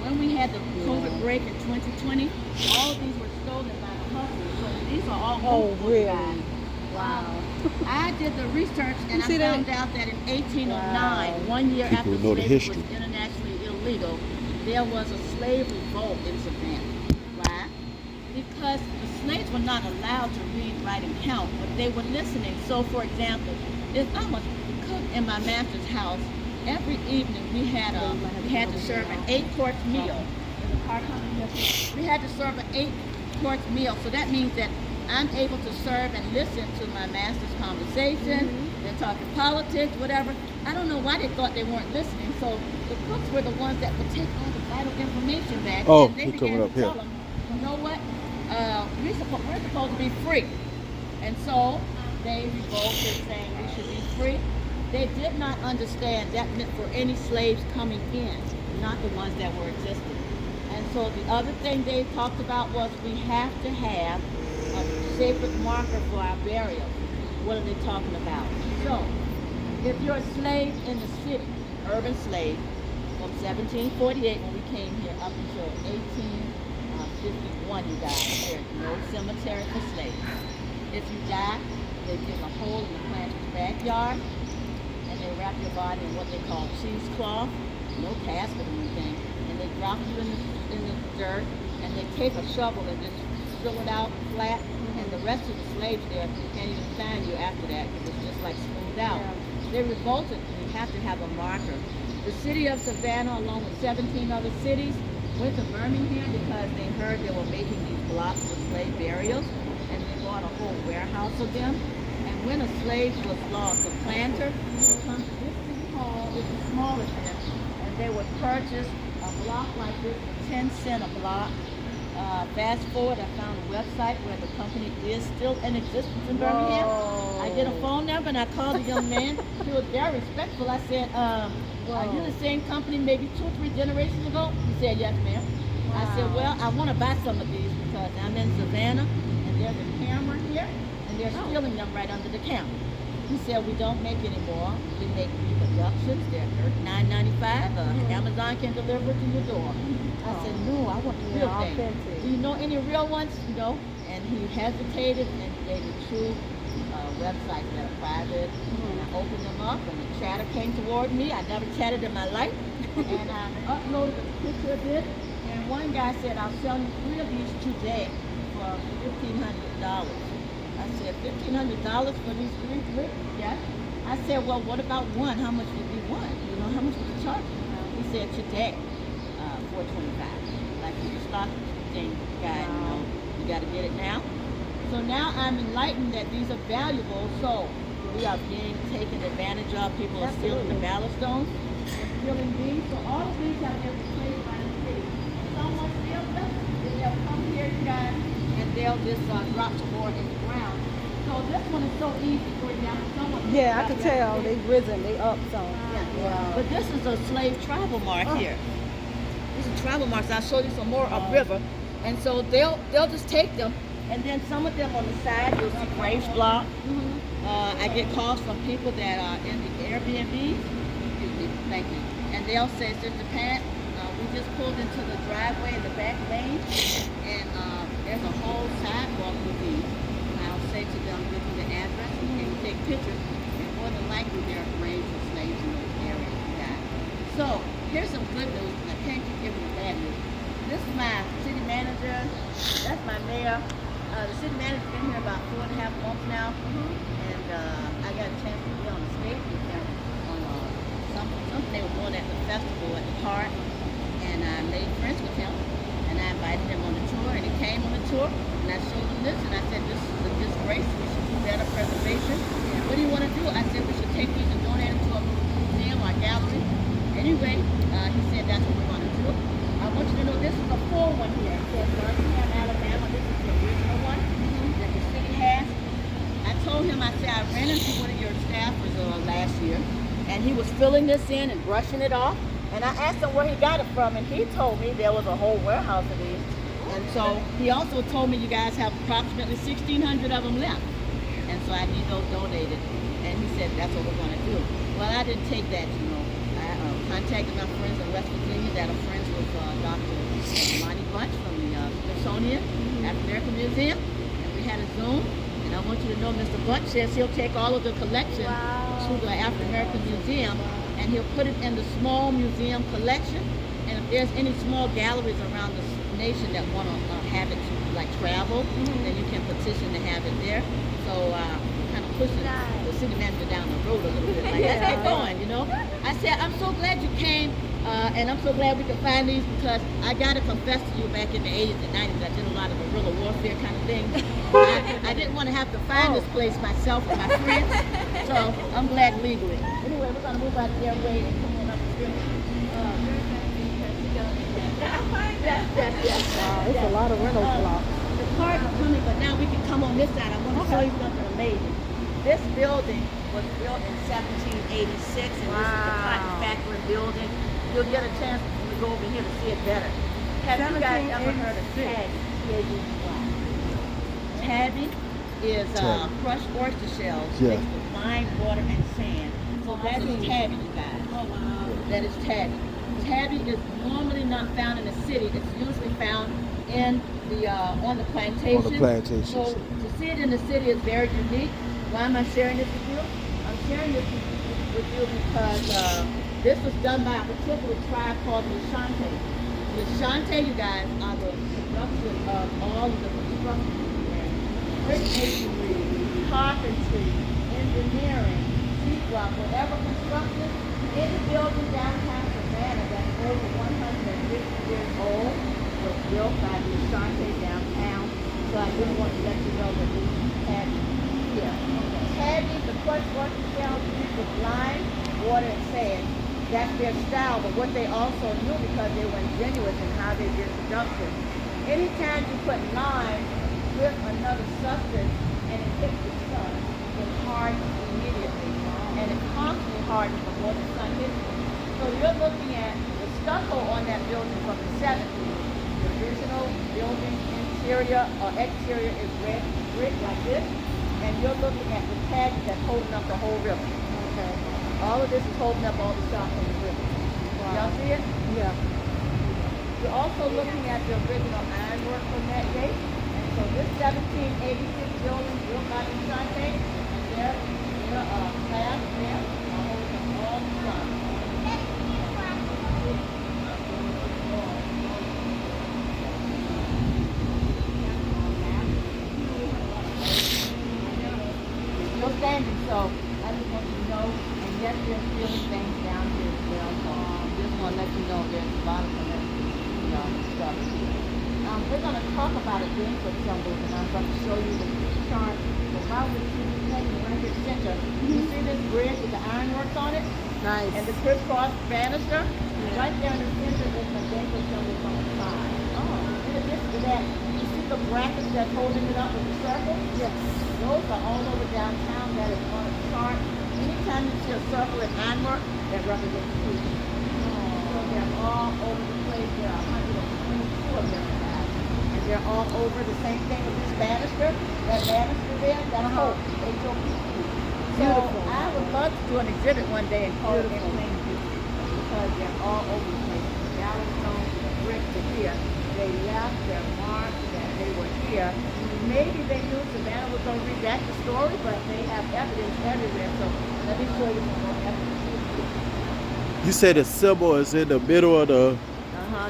when we had the COVID break in 2020, all of these were stolen by the hustlers. So these are all really? guys. Wow. I did the research and I see found that? out that in 1809, 1 year after know the slavery history. was internationally illegal, there was a slave revolt in Savannah. Why? Because the slaves were not allowed to read, write, and count, but they were listening. So, for example, if I'm a cook in my master's house, every evening we had to serve an 8-course meal. We had to serve an 8-course meal, so that means that I'm able to serve and listen to my master's conversation. They're talking politics, whatever. I don't know why they thought they weren't listening. So the cooks were the ones that would take all the vital information back. Oh, and they he began coming to up here. tell them, you know what? We're supposed to be free. And so they revolted saying we should be free. They did not understand that meant for any slaves coming in, not the ones that were existing. And so the other thing they talked about was we have to have a sacred marker for our burial. What are they talking about? So, if you're a slave in the city, urban slave, from 1748 when we came here up until 1851, you died. There's no cemetery for slaves. If you die, they dig a hole in the planter's backyard, and they wrap your body in what they call cheesecloth, no casket or anything, and they drop you in the dirt, and they take a shovel and just fill it out flat, and the rest of the slaves there can't even find you after that because it's just like smoothed out. Yeah. They revolted. We have to have a marker. The city of Savannah, along with 17 other cities, went to Birmingham because they heard they were making these blocks for slave burials, and they bought a whole warehouse of them. And when a slave was lost, a planter would come to this city hall, it's the smallest end, and they would purchase a block like this for 10 cents a block. Fast forward, I found a website where the company is still in existence in Birmingham. I did a phone number and I called a young man. He was very respectful. I said, are you the same company maybe 2 or 3 generations ago? He said, yes, ma'am. I said, well, I want to buy some of these because I'm in Savannah and there's a camera here and they're stealing them right under the counter. He said, we don't make any more. We make reproductions. They're $39.95. Amazon can deliver it to your door. I said, no, I want the real thing. Authentic. Do you know any real ones? No. And he hesitated and gave me 2 websites that are private. And I opened them up and the chatter came toward me. I never chatted in my life. And I uploaded a picture of it. And one guy said, I'll sell you 3 of these today for $1,500. I said, $1,500 for these 3 bricks? Yes. I said, well, what about one? How much would be one? You know, how much would you charge? He said, today, $4.25. Like the stock thing guy, you know, you got to get it now. So now I'm enlightened that these are valuable. So we are being taken advantage of. People are stealing the Ballast Stones, stealing these. So all of these have been replaced by the city. Someone steals them, then they'll come here, you guys, and they'll just drop some more in the ground. So this one is so easy. For example, someone. Yeah, I can tell they risen, they up some. Yeah. But this is a slave travel mark here. This is travel marks. I'll show you some more upriver. And so they'll just take them. And then some of them on the side, you'll see graves blocked. I get calls from people that are in the Airbnb. Excuse me, thank you. And they'll say, Sister Pat, we just pulled into the driveway in the back lane, and there's a whole sidewalk with these. And I'll say to them, give me the address, and you take pictures. And more than likely, there are graves of slaves in those areas. So here's some good news. I can't keep giving the bad news. This is my city manager. That's my mayor. The city manager's been here about 4.5 months now, and I got a chance to be on the stage with him on something they were doing at the festival at the park, and I made friends with him, and I invited him on the tour, and he came on the tour, and I showed him this, and I said, this is a disgrace, we should do better preservation. What do you want to do? I said, we should take these and donate them to a museum or gallery. Anyway, he said, that's what we want to do. I want you to know this is a full one here. It says Birmingham, Alabama. This is the original one that the city has. I told him, I said, I ran into one of your staffers last year, and he was filling this in and brushing it off. And I asked him where he got it from, and he told me there was a whole warehouse of these. And so he also told me you guys have approximately 1,600 of them left. And so I need those donated. And he said, that's what we're going to do. Well, I didn't take that, you know. I contacted my friends in West Virginia that are friends with Dr. Monty Bunch from the Smithsonian African American Museum, and we had a Zoom. And I want you to know Mr. Bunch says he'll take all of the collection to the African American Museum, and he'll put it in the small museum collection. And if there's any small galleries around the nation that want to have it to like travel, then you can petition to have it there. So kind of pushing the city manager down the road a little bit. Like, let's get going, you know. I said, I'm so glad you came, and I'm so glad we could find these, because I got to confess to you, back in the 80s and 90s, I did a lot of guerrilla warfare kind of thing. I didn't want to have to find this place myself with my friends, so I'm glad legally. Anyway, we're going to move out their way and come on up the street. It's a lot of rental blocks. The cars are coming, but now we can come on this side. I want to show you something amazing. This building was built in 1786, and this is the cotton factory building. You'll get a chance when we go over here to see it better. Have you guys ever heard of tabby? Tabby is crushed oyster shells mixed with lime, water, and sand. So that is tabby, you guys. Oh wow. That is tabby. Tabby is normally not found in the city. It's usually found in the on the plantation. On the plantations. So to see it in the city is very unique. Why am I sharing this with you? I'm sharing this with you because this was done by a particular tribe called the Ashanti. The Ashanti, you guys, are the production of all of the construction, brick masonry, carpentry, engineering, sheetrock, whatever construction. Any building downtown Savannah that's over 150 years old was built by the Ashanti downtown. So I just want to let you know that this is tabby here. Tabby, the crushed oyster shells used with lime, water, and sand. That's their style, but what they also knew, because they were ingenious in how they did production. Anytime you put lime with another substance and it hits the sun, it hardens immediately. And it constantly hardens before the sun hits it. So you're looking at the stucco on that building from the 70s. The original building interior or exterior is red brick like this. And you're looking at the tabby that's holding up the whole river. Okay. All of this is holding up all the shops on the river. Wow. Y'all see it? Yeah. You're also looking at the original ironwork from that date. And so this 1786 building built by the Ashanti, and there class there are holding all the shops. Still standing, so I just want you to know we're going to talk about a Greenwood symbol, and I'm going to show you the chart. So while we're painting right here center, you see this bridge with the ironworks on it? Nice. And the crisscross banister? Right there in the center is the Greenwood symbol on the side. Oh. In addition to that, you see the brackets that's holding it up with the circle? Yes. Those are all over downtown. That is on a chart. Anytime you see a circle in ironwork, that represents food. So they're all over the place. There are 122 of them, guys. And they're all over the same thing with this banister. That banister there, that's hope. H-O-P-E. So I would love to do an exhibit one day and call it Plain because they're all over the place. The Ballast Stones, the bricks are here. They left their marks that they were here. Maybe they knew Savannah was going to redact the story, but they have evidence everywhere. So let me show you some more evidence. You said the symbol is in the middle of the.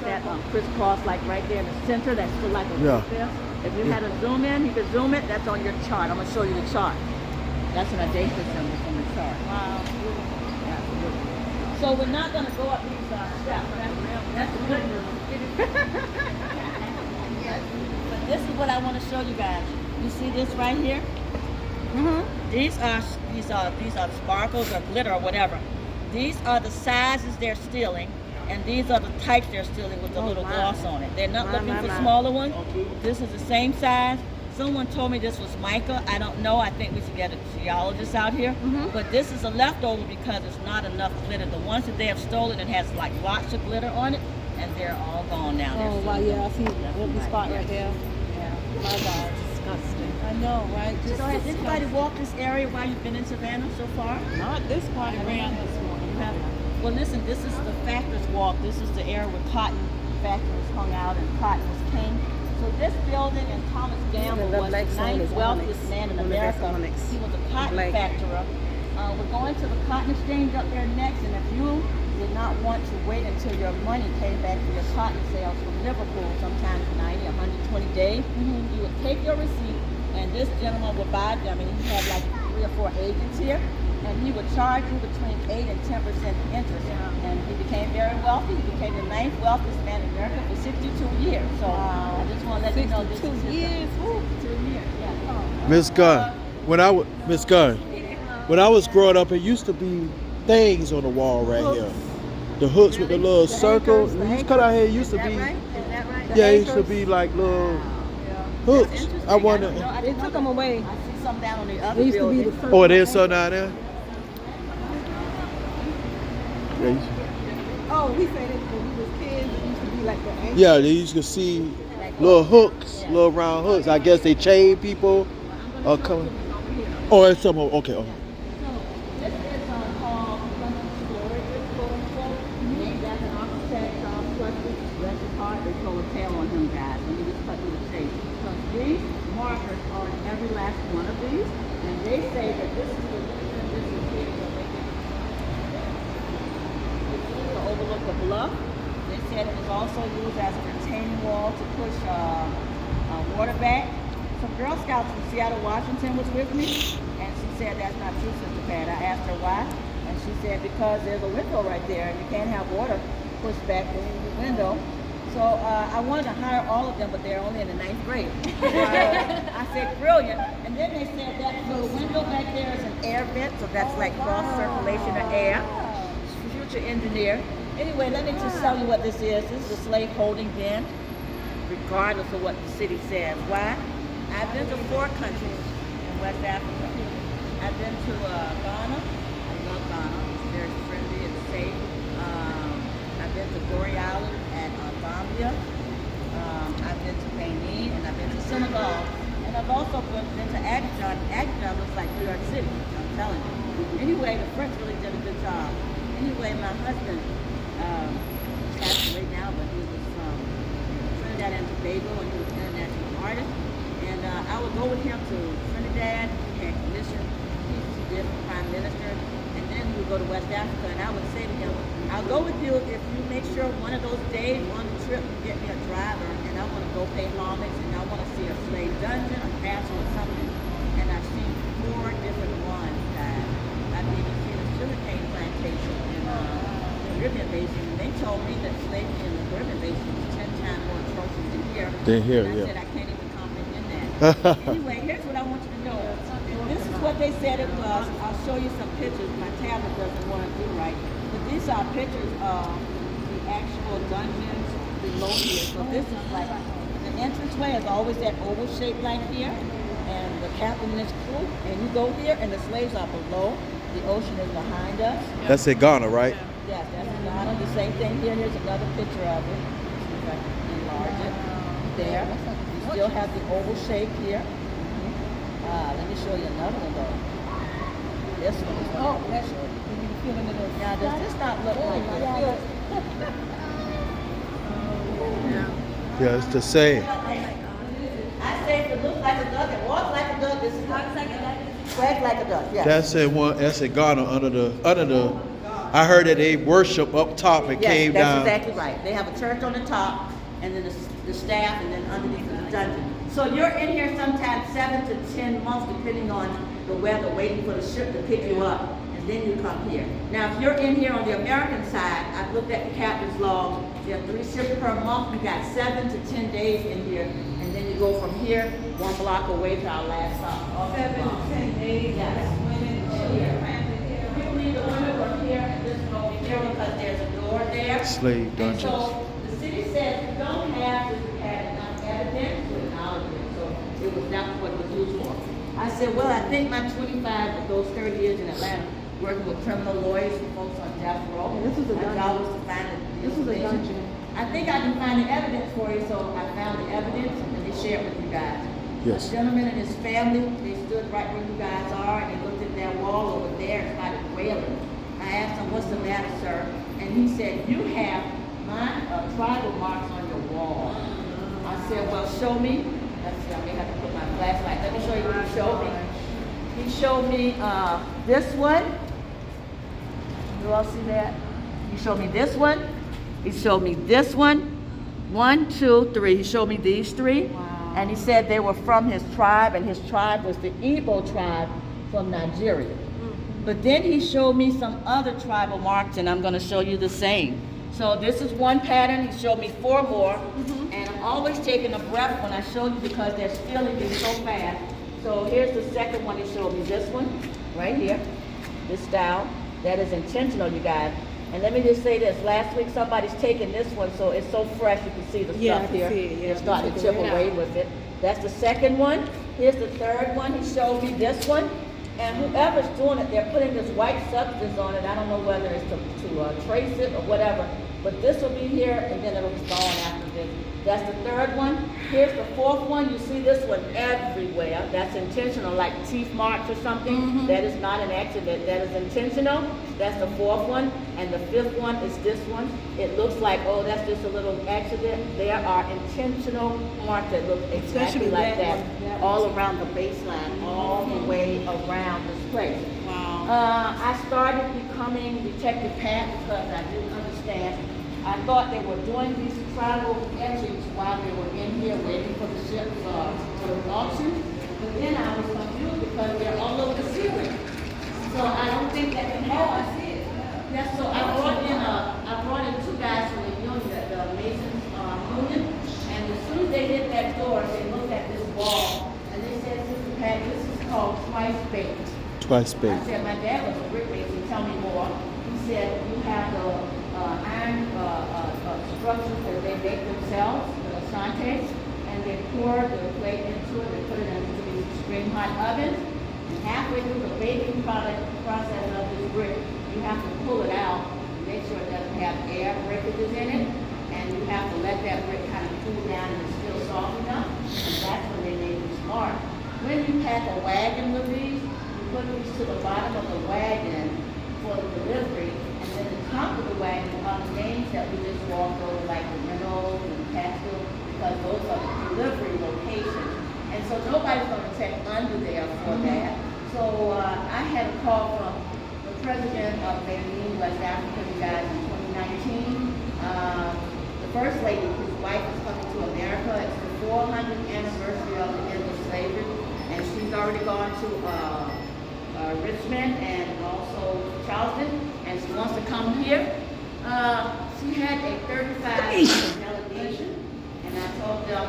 That crisscross, like right there in the center, that's still like a Yeah. there. If you had a zoom in, you could zoom it. That's on your chart. I'm going to show you the chart. That's an audacious symbol from the chart. Wow. Absolutely. So we're not going to go up these steps. That's the good news. Yes. But this is what I want to show you guys. You see this right here? These are sparkles or glitter or whatever. These are the sizes they're stealing, and these are the types they're stealing with the little gloss on it. They're not looking for smaller ones. This is the same size. Someone told me this was mica. I don't know. I think we should get a geologist out here. But this is a leftover because it's not enough glitter. The ones that they have stolen, it has like lots of glitter on it, and they're all gone now. Oh, wow, yeah, I see the empty spot right there. Yeah. My God. Disgusting. I know, right? Just So has anybody walked this area while you've been in Savannah so far? Not this part around this morning. You haven't? Well, listen, this is the Factor's Walk. This is the area where cotton factories hung out and cotton was king. So this building, and Thomas Gamble was the ninth wealthiest man in America. He was a cotton factorer. We're going to the cotton exchange up there next, and if you did not want to wait until your money came back for your cotton sales from Liverpool, sometimes 90, 120 days, you would take your receipt, and this gentleman would buy them, and he had like 3 or 4 agents here, and he would charge you between 8 and 10% interest. And he became very wealthy. He became the ninth wealthiest man in America for 62 years. So I just want to let you know this is 62 years. 62 years. Yeah. Miss Gunn, Miss Gunn, when I was growing up, it used to be things on the wall right here. The hooks with the little circle. When you cut out here, it used to be. Is that right? Yeah, it used to be like little hooks. I wonder. They took them away. I see some down on the other They used to be building. the Oh, it is so down there. Yeah, Oh, he said it when we was kids. It used to be like the ankle. yeah, they used to see little hooks, little round hooks. I guess they chain people. Come. Oh, it's some. Okay. This is called Gunn storage. Named after an architect, Charles Preston. Bless his heart, they told a tale on him, guys. Let me just cut through the chase. These markers are in every last one of these, and they say that this is the reason this is here so they can overlook the bluff. They said it was also used as a retaining wall to push water back. Some Girl Scouts from Seattle, Washington was with me, and she said that's not true, Sister Pat. I asked her why, and she said because there's a window right there, and you can't have water pushed back in the window. So I wanted to hire all of them, but they're only in the 9th grade. I said, brilliant. And then they said that the window back there is an air vent, so that's like cross circulation of air. Future engineer. Anyway, let me just tell you what this is. This is a slave holding den, regardless of what the city says. Why? I've been to 4 countries in West Africa. I've been to Ghana. I love Ghana. It's very friendly and safe. I've been to Gorée Island and Gambia. I've been to Benin, and I've been to Senegal. And I've also been to Abidjan. Abidjan looks like New York City, I'm telling you. Anyway, the French really did a good job. Anyway, my husband passed away now, but he was from Trinidad and Tobago, and he was an international artist. And I would go with him to Trinidad. He had commissioned. He did for Prime Minister. And then he would go to West Africa, and I would say to him, I'll go with you if you make sure one of those days, one trip, you get me a driver, and I want to go pay homage, and I want to see a slave dungeon, a castle, or something. And I've seen 4 different ones, guys. I've even seen a sugarcane plantation in the Caribbean Basin, and they told me that slavery in the Caribbean Basin was 10 times more atrocious than here. Then here, And I said, I can't even comprehend that. Anyway, here's what I want you to know. This is what they said it was. I'll show you some pictures. My tablet doesn't want to do right. But these are pictures of the actual dungeons below here. So this is like, the entranceway is always that oval shape like here. And the captain and his crew. And you go here and the slaves are below. The ocean is behind us. That's in Ghana, right? Yes, that's Ghana. The same thing here. Here's another picture of it. See if I can enlarge it. There. You still have the oval shape here. Let me show you another one though. This one is what I want to show you. Now, does this not look like this? Yeah, it's the same. I say if it looks like a duck, it walks like a duck, this is walks like a duck. Quack like a duck, yes. That's in Ghana under the. I heard that they worship up top and Yes, came that's down. exactly right. They have a church on the top, and then the staff, and then underneath is the dungeon. So you're in here sometimes 7 to 10 months, depending on the weather, waiting for the ship to pick you up, and then you come here. Now, if you're in here on the American side, I've looked at the captain's log. There are 3 ships per month. We got 7 to 10 days in here, and then you go from here 1 block away to our last stop. 7 to 10 days. Yes. People need the window from here and this one over here because there's a door there. Slave And dungeons. so the city says you don't have to have enough evidence to acknowledge it. So it was not what it was used for. I said, well, I think my 25 of those 30 years in Atlanta working with criminal lawyers and folks on death row. This is a my dungeon. job was to find the This is a information. dungeon. I think I can find the evidence for you, so I found the evidence and then they shared with you guys. Yes. A gentleman and his family, they stood right where you guys are, and they looked at that wall over there and started wailing. I asked him, what's the matter, sir? And he said, you have my tribal marks on your wall. I said, well, show me. Let's see, I may have to put my flashlight. Let me show you what he showed me. He showed me this one. You all see that? He showed me this one. He showed me this one. 1, 2, 3. He showed me these 3. Wow. And he said they were from his tribe, and his tribe was the Igbo tribe from Nigeria. But then he showed me some other tribal marks, and I'm going to show you the same. So this is one pattern. He showed me 4 more. And I'm always taking a breath when I show you because they're stealing it so fast. So here's the second one he showed me. This one, right here. This style. That is intentional, you guys. And let me just say this, last week somebody's taken this one, so it's so fresh, you can see the Yeah, I stuff can here. see it, yeah. It's starting to It's chip right away out. with it. That's the second one. Here's the third one, he showed me this one. And whoever's doing it, they're putting this white substance on it. I don't know whether it's to trace it or whatever, but this will be here and then it'll be gone after this. That's the third one. Here's the fourth one. You see this one everywhere. That's intentional, like teeth marks or something. That is not an accident. That is intentional. That's the fourth one. And the fifth one is this one. It looks like, oh, that's just a little accident. There are intentional marks that look exactly Especially like that that, one, that all one. around the baseline, all the way around this place. Wow. I started becoming Detective Patt because I didn't understand. I thought they were doing these tribal etchings while they were in here waiting for the ships for the auction. But then I was confused because they're all over the ceiling. So I don't think that can happen. Oh, I see it. Yes, so I brought in 2 guys from the union, the Masons union, and as soon as they hit that door, they looked at this wall and they said, Sister Pat, this is called twice baked. Twice I baked. said, my dad was a brickmason, tell me more. He said, you have the iron structures that they make themselves, the Ashantes, and they pour the clay into it, they put it into these extreme hot ovens, and halfway through the baking process of this brick, you have to pull it out, and make sure it doesn't have air breakages in it, and you have to let that brick kind of cool down and it's still soft enough, and that's when they made these marks. When you pack a wagon with these, you put these to the bottom of the wagon for the delivery, and then the top of the wagon are the names that we just walked over, like the Reynolds and Catskill, because those are the delivery locations. And so nobody's going to check under there for that. So I had a call from the president of Benin, West Africa, you guys, in 2019. The first lady, his wife, is coming to America. It's the 400th anniversary of the end of slavery, and she's already gone to Richmond and also Charleston, and she wants to come here. She had a 35 delegation, and I told them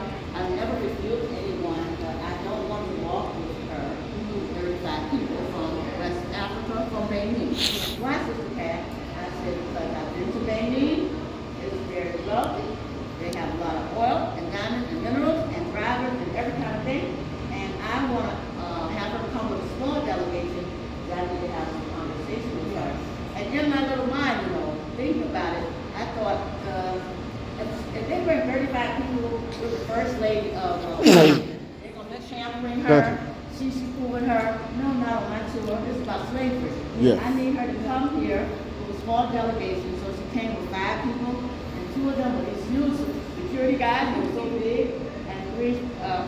first lady of, they're gonna be pampering her. She's cool with her. No, not tour. This is about slavery. Yeah. I need her to come here with a small delegation. So she came with 5 people, and 2 of them were these huge security guys who were so big, and 3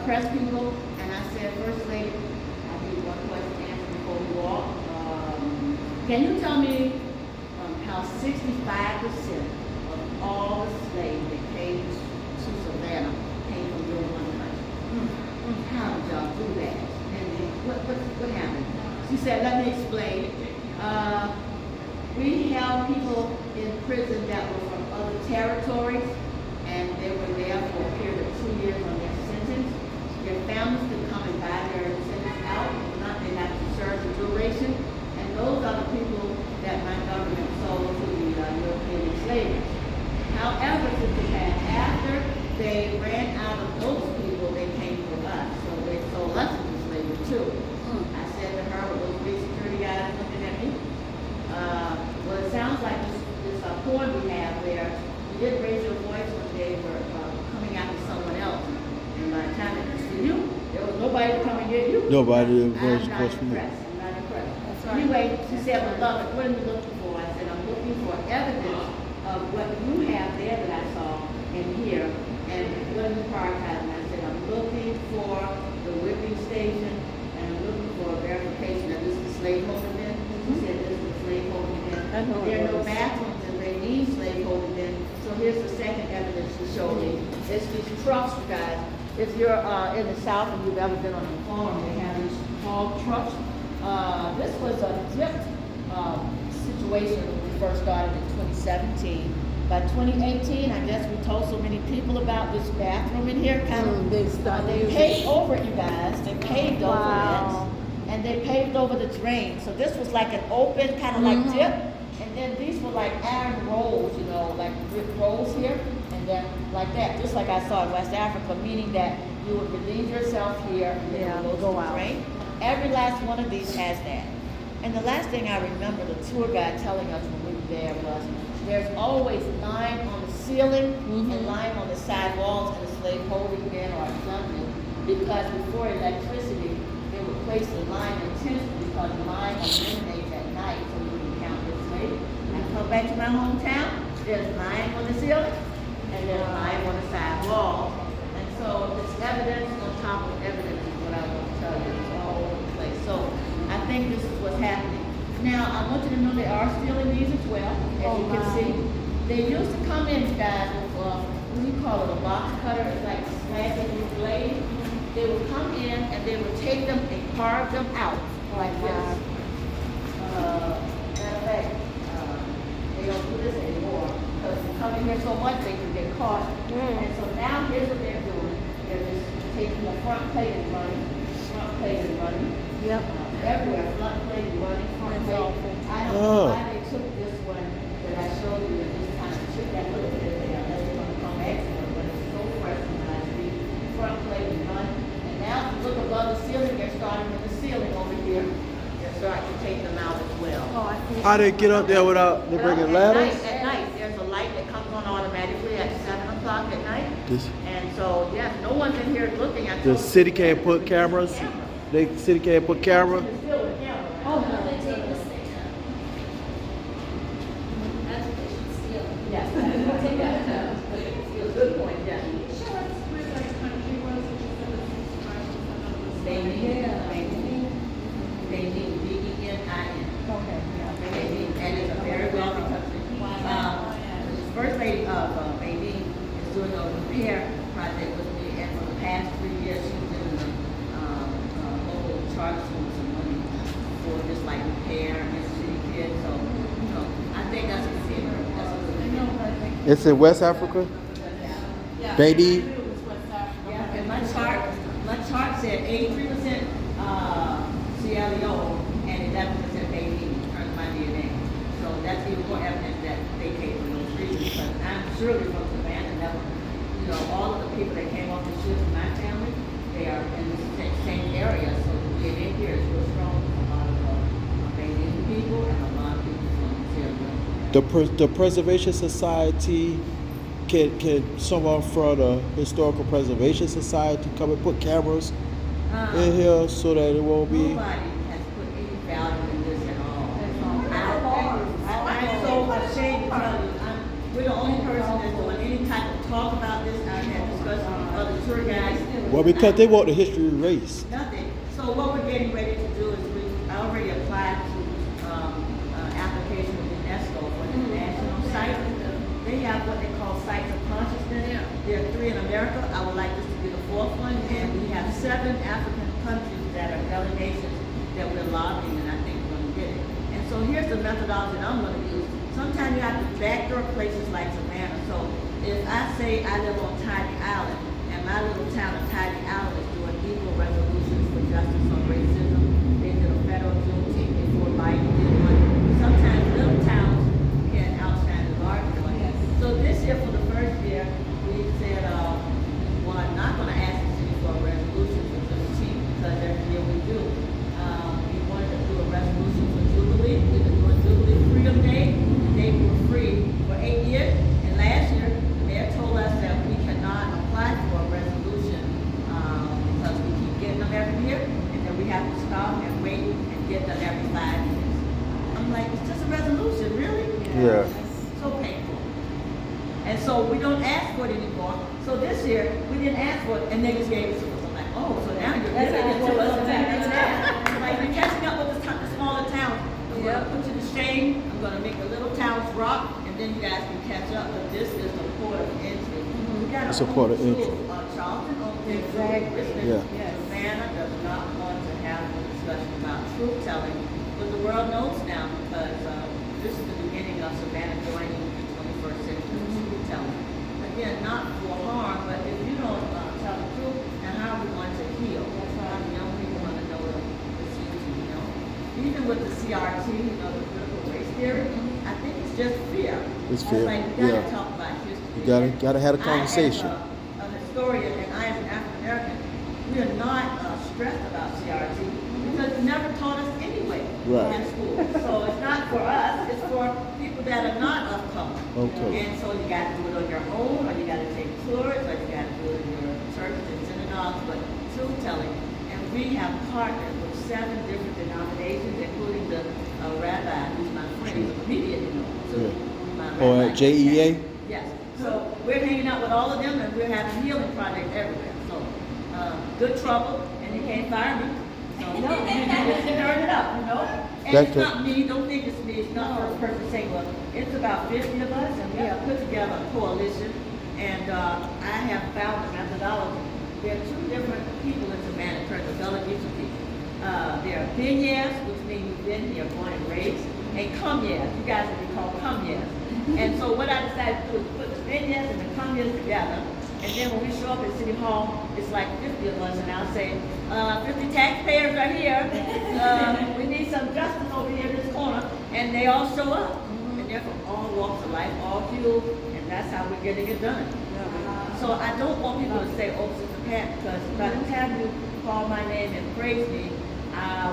press people. And I said, First Lady, I need one question answered before we walk. Can you tell me how 65% of all the slaves that came to Savannah came from your one country? How did y'all do that? And then what happened? She said, let me explain. We held people in prison that were from other territories, and they were there for a period of 2 years on their sentence. Their families could come and buy their sentence out. If not, they have to serve the duration. And those are the people that my government sold to the European enslavers. However, after they ran out of those people, they came to us. So they sold us into slavery too. I said to her, with those big security guys looking at me, well, it sounds like this poem we have there, you did raise your voice when they were coming after someone else. And by the time it was to you, there was nobody to come and get you. Nobody I'm not impressed. I'm not impressed. Anyway, she said, beloved, what are you looking for? I said, I'm looking for evidence of what you have there that I saw in here. And what are you prioritizing? I said, I'm looking for the whipping station, and I'm looking for a verification that this is the slave holding den. She said, this is the slave holding den. There are no bathrooms, and they need slave holding den. So here's the second evidence she showed me. It's these trucks, you guys. If you're in the South and you've ever been on a farm, they have these hog trucks. This was a dipped situation when we first started in 2017. By 2018, I guess we told so many people about this bathroom in here. They paved over it, you guys. They paved over it, and they paved over the drain. So this was like an open, kind of like dip, and then these were like iron rolls, you know, like brick rolls here, and then like that, just like I saw in West Africa, meaning that you would relieve yourself here, and then it would go to the drain. Every last one of these has that. And the last thing I remember the tour guide telling us when we were there was, there's always lime on the ceiling and lime on the side walls in the slave holding den or something, because before electricity, they would place the lime intentionally because lime illuminates at night so you can count the slave. I come back to my hometown, there's lime on the ceiling and there's lime on the side walls. And so this evidence on top of evidence is what I want to tell you. It's all over the place. So I think this is what's happening. Now, I want you to know they are stealing these as well, as you can see. They used to come in, guys, with, what do you call it, a box cutter? It's like slashing these blades. They would come in and they would take them and carve them out like this. Matter of fact, they don't do this anymore because they come in here so much they can get caught. And so now here's what they're doing. They're just taking the front plate and running. Yep. Everywhere, front plate, running, front plate. I don't know why they took this one that I showed you and just kind of took that little bit there. Unless they're going to come extra, but it's so fresh and nice. Front plate and run. And now if you look above the ceiling, they're starting with the ceiling over here. They're starting to take them out as well. How they get up there without they bringing ladders? At night, there's a light that comes on automatically at 7 o'clock at night. And so, yes, no one's in here looking at the city can't put cameras. The city can't put camera. Oh, no, they take this thing out. That's what they should steal. Yes, that's take that out. It's a good point, yeah. They need B-E-N-I-N. Okay, yeah. And it's a very wealthy country. The first lady of Benin is doing a repair project with me, and for the past 3 years, she's doing the local Charleston some money for just like repair and city kids. So, you know, I think that's a good thing. It's in West Africa. Benin. Yeah, and my chart said 83% CLEO and 11% baby in terms of my DNA. So that's even more evidence that they came for those reasons. Because I'm surely from Savannah. Never, you know, all of the people that came off the ship in my family, they are in the same area. So the DNA here is real strong. A lot of Benin people and a lot of people from Sierra Leone. The Preservation Society Can someone from the Historical Preservation Society come and put cameras in here so that it won't be? Nobody has put any value in this at all. I'm so ashamed to tell you, we're the only person that's doing any type of talk about this. I've had discussions with other tour guides. Well, because they want the history erased. Nothing. So what we're getting ready to do is I already applied to application with UNESCO for the national site. They have what they call sites of consciousness. There are 3 in America. I would like this to be the 4th one. And we have 7 African countries that are delegations that we're lobbying, and I think we're going to get it. And so here's the methodology that I'm going to use. Sometimes you have to backdoor places like Savannah. So if I say I live on Tybee Island, and my little town of Tybee Island is doing equal resolutions for justice on racism, they did a federal Juneteenth before Biden did one. Sometimes little towns can outshine the large ones. So this year, for the first year, we said, well, I'm not going to ask the city for a resolution for Juneteenth because every year we do. We wanted to do a resolution for Jubilee. We've been doing Jubilee Freedom Day. The day we were free for 8 years. And last year, the mayor told us that we cannot apply for a resolution because we keep getting them every year, and then we have to stop and wait and get them every 5 years. I'm like, it's just a resolution, really? Yeah. So painful. And so we don't ask for it anymore. So this year, we didn't ask for it, and they just gave it to us. I'm like, oh, so now you're giving it to us. Like, you're catching up with the smaller towns. I'm going to put you to shame. I'm going to make the little towns rock, and then you guys can catch up. But this is the port of entry. We got It's a port of entry. Charleston owns big school. Yeah. Savannah does not want to have a discussion about truth telling, but the world knows now because this is the beginning of Savannah joining the 21st century truth telling. Again, not for harm, but if you don't tell the truth, then how are we going to heal? That's why the young people want to know the future, you know. Even with the CRT, you know, the critical race theory, I think it's just fear. It's fear, Like, you gotta yeah. talk about history. You gotta have a conversation. I, as a historian, and I as an African American, we are not stressed about CRT because it never taught us anyway in school. So it's not for us, it's for people that are not of color. Okay. And so you got to do it on your own, or you got to take tours, or you got to do it in your churches and synagogues, but truth telling. And we have partnered with 7 different denominations, including the rabbi, who's my friend, he's a comedian, you know. So my rabbi, JEA? Yes. So we're hanging out with all of them, and we're having healing projects everywhere. So good trouble, and you can't fire me. So no, you stirring it up, you know. And it's not me. Don't think it's me. It's not first person saying, well, it's about 50 of us, and we have put together a coalition. And I have found a methodology. There are 2 different people in Savannah in terms of delegates of people. There are beignets, which means you've been here, born and raised, and kumyas. You guys would be called kumyas. And so what I decided to do is put the beignets and the kumyas together. And then when we show up at City Hall, it's like 50 of us, and I'll say, 50 taxpayers are here. We need some justice over here in this corner. And they all show up. And they're from all walks of life, all fuel, and that's how we're getting it done. So I don't want people to say, oh, Sister Pat, because by the time you call my name and praise me,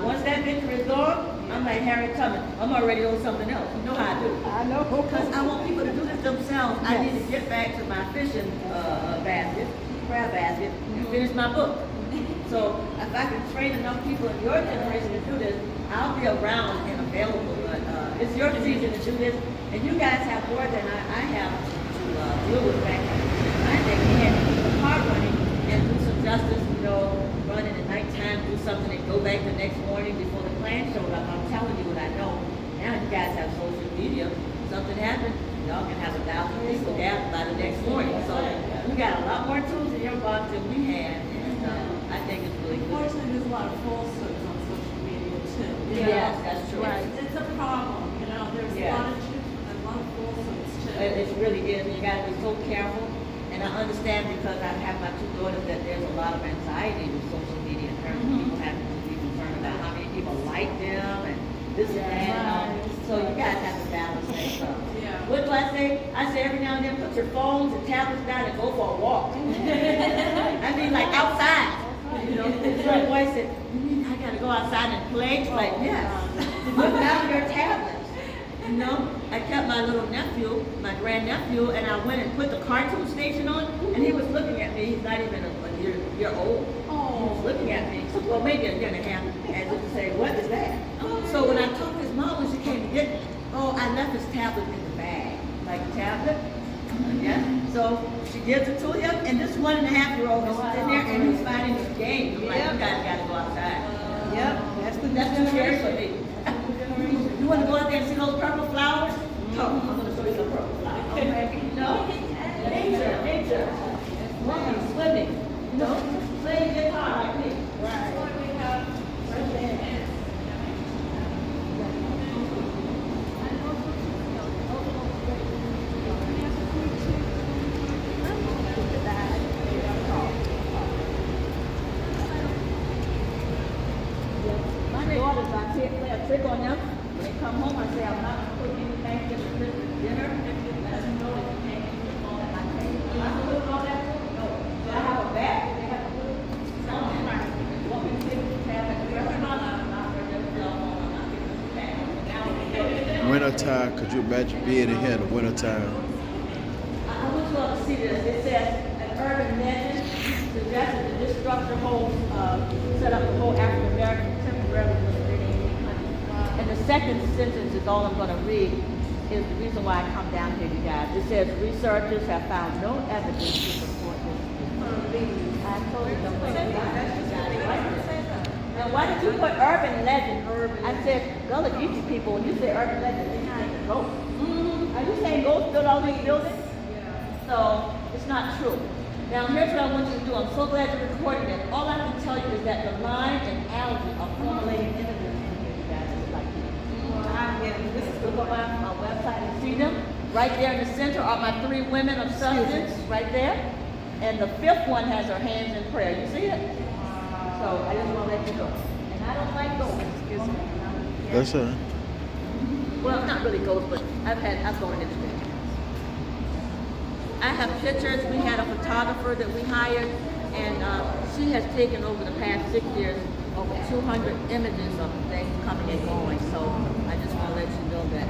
once that victory is gone, I'm like Harry Tubman. I'm already on something else. You know how I do. I know. Because I want people to do this themselves. I need to get back to my fishing basket, crab basket, and finish my book. So if I can train enough people in your generation to do this, I'll be around and available. But it's your season to do this, and you guys have more than I have to deal with back then. I think we had to keep the car running and do some justice, you know, running at nighttime, do something, and go back the next morning before the Klan showed up. I'm telling you what I know. Now you guys have social media. Something happened, y'all can have 1,000 people gathered by the next morning. So we got a lot more tools in your box than we had, and I think it's really good. Unfortunately, there's a lot of falsehoods on social media too. Yes, that's true. Right. It's a problem, you know, there's a lot of truth and a lot of falsehoods too. It really is. You got to be so careful. And I understand because I have my 2 daughters that there's a lot of anxiety with social media in terms of people having to be concerned about how many people like them and this and that. So you guys have to balance that stuff. Yeah. What do I say? I say every now and then put your phones and tablets down and go for a walk. I mean like outside. You know, this little boy said, I gotta go outside and play. Like, yes. Put down your tablets You know, I kept my little nephew, my grandnephew, and I went and put the cartoon station on, and he was looking at me. He's not even a year old. He was looking at me, well, maybe a year and a half, as if to say, what is that? So when I told his mom when she came to get me, I left his tablet in the bag, like a tablet. Yeah. So she gives it to him, and this 1.5-year-old is sitting there, and he's finding his game. I'm like, you guys gotta go outside. Yep, That's too scary for me. You want to go out there and see those purple flowers? Come, I'm going to show you some purple flowers. Okay. No? Nature. Swimming. You know? Playing guitar like me. Right. My daughters, I play a trick on them. When they come home, I say, I'm not going to cook anything for the Christmas dinner. Let them know that you can't eat all that I take. Am I going to cook all that? No. So I have a bag. They have to put something in there. You want me to take the tab and the other? I'm not going to just I'm not giving the bag. Wintertime, could you imagine being in here in the wintertime? I want you all to see this. It says, an urban legend suggests that this structure holds, set up the whole African American temporarily was in 1800. And the second sentence is all I'm going to read, is the reason why I come down here, you guys. It says, researchers have found no evidence to support this. I told you don't put it Now, why did you put urban legend? I said, Gullah Geechee people, when you say urban legend, they think ghosts. Are you saying ghosts built all these buildings? So, it's not true. Now, here's what I want you to do. I'm so glad you're recording it. All I can tell you is that the line and algae are formulating images in here, you guys. It's like this is look on my website and see them. Right there in the center are my 3 women of substance, right there. And the 5th one has her hands in prayer. You see it? So I just want to let you know. And I don't like ghosts. That's it. Well, not really ghosts, but I've gone into it. I have pictures. We had a photographer that we hired, and she has taken over the past 6 years over 200 images of things coming and going. So I just want to let you know that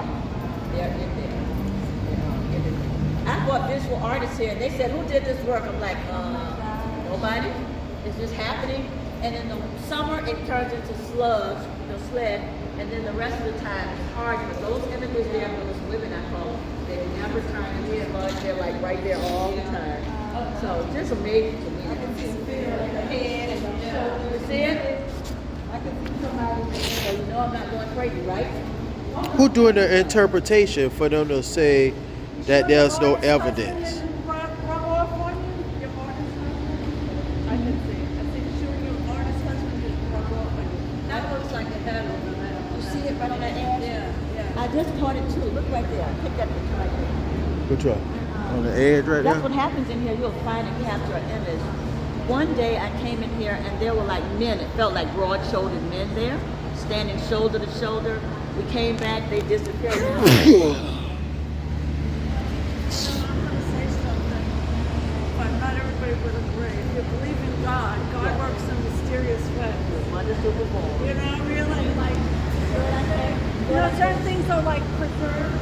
they're in there. I brought visual artists here, and they said, "Who did this work?" I'm like, nobody. It's just happening. And in the summer, it turns into sled, and then the rest of the time it's hard. But those images there, those women I call them, they never turn into sludge. They're like right there all the time. So it's just amazing to me. I can see the head and the shoulders. You see it? I can see somebody. So you know I'm not going crazy, right? Who doing the interpretation for them to say that there's no evidence? I just caught it too. Look right there. I picked that picture right there. Which one? On the edge right That's there? what happens in here. You'll find and capture an image. One day I came in here and there were like men. It felt like broad-shouldered men there, standing shoulder to shoulder. We came back. They disappeared. But not everybody would agree. If you believe in God, God works in mysterious ways. Mother Super Bowl. You know, really, like, you know, certain things are like preserved.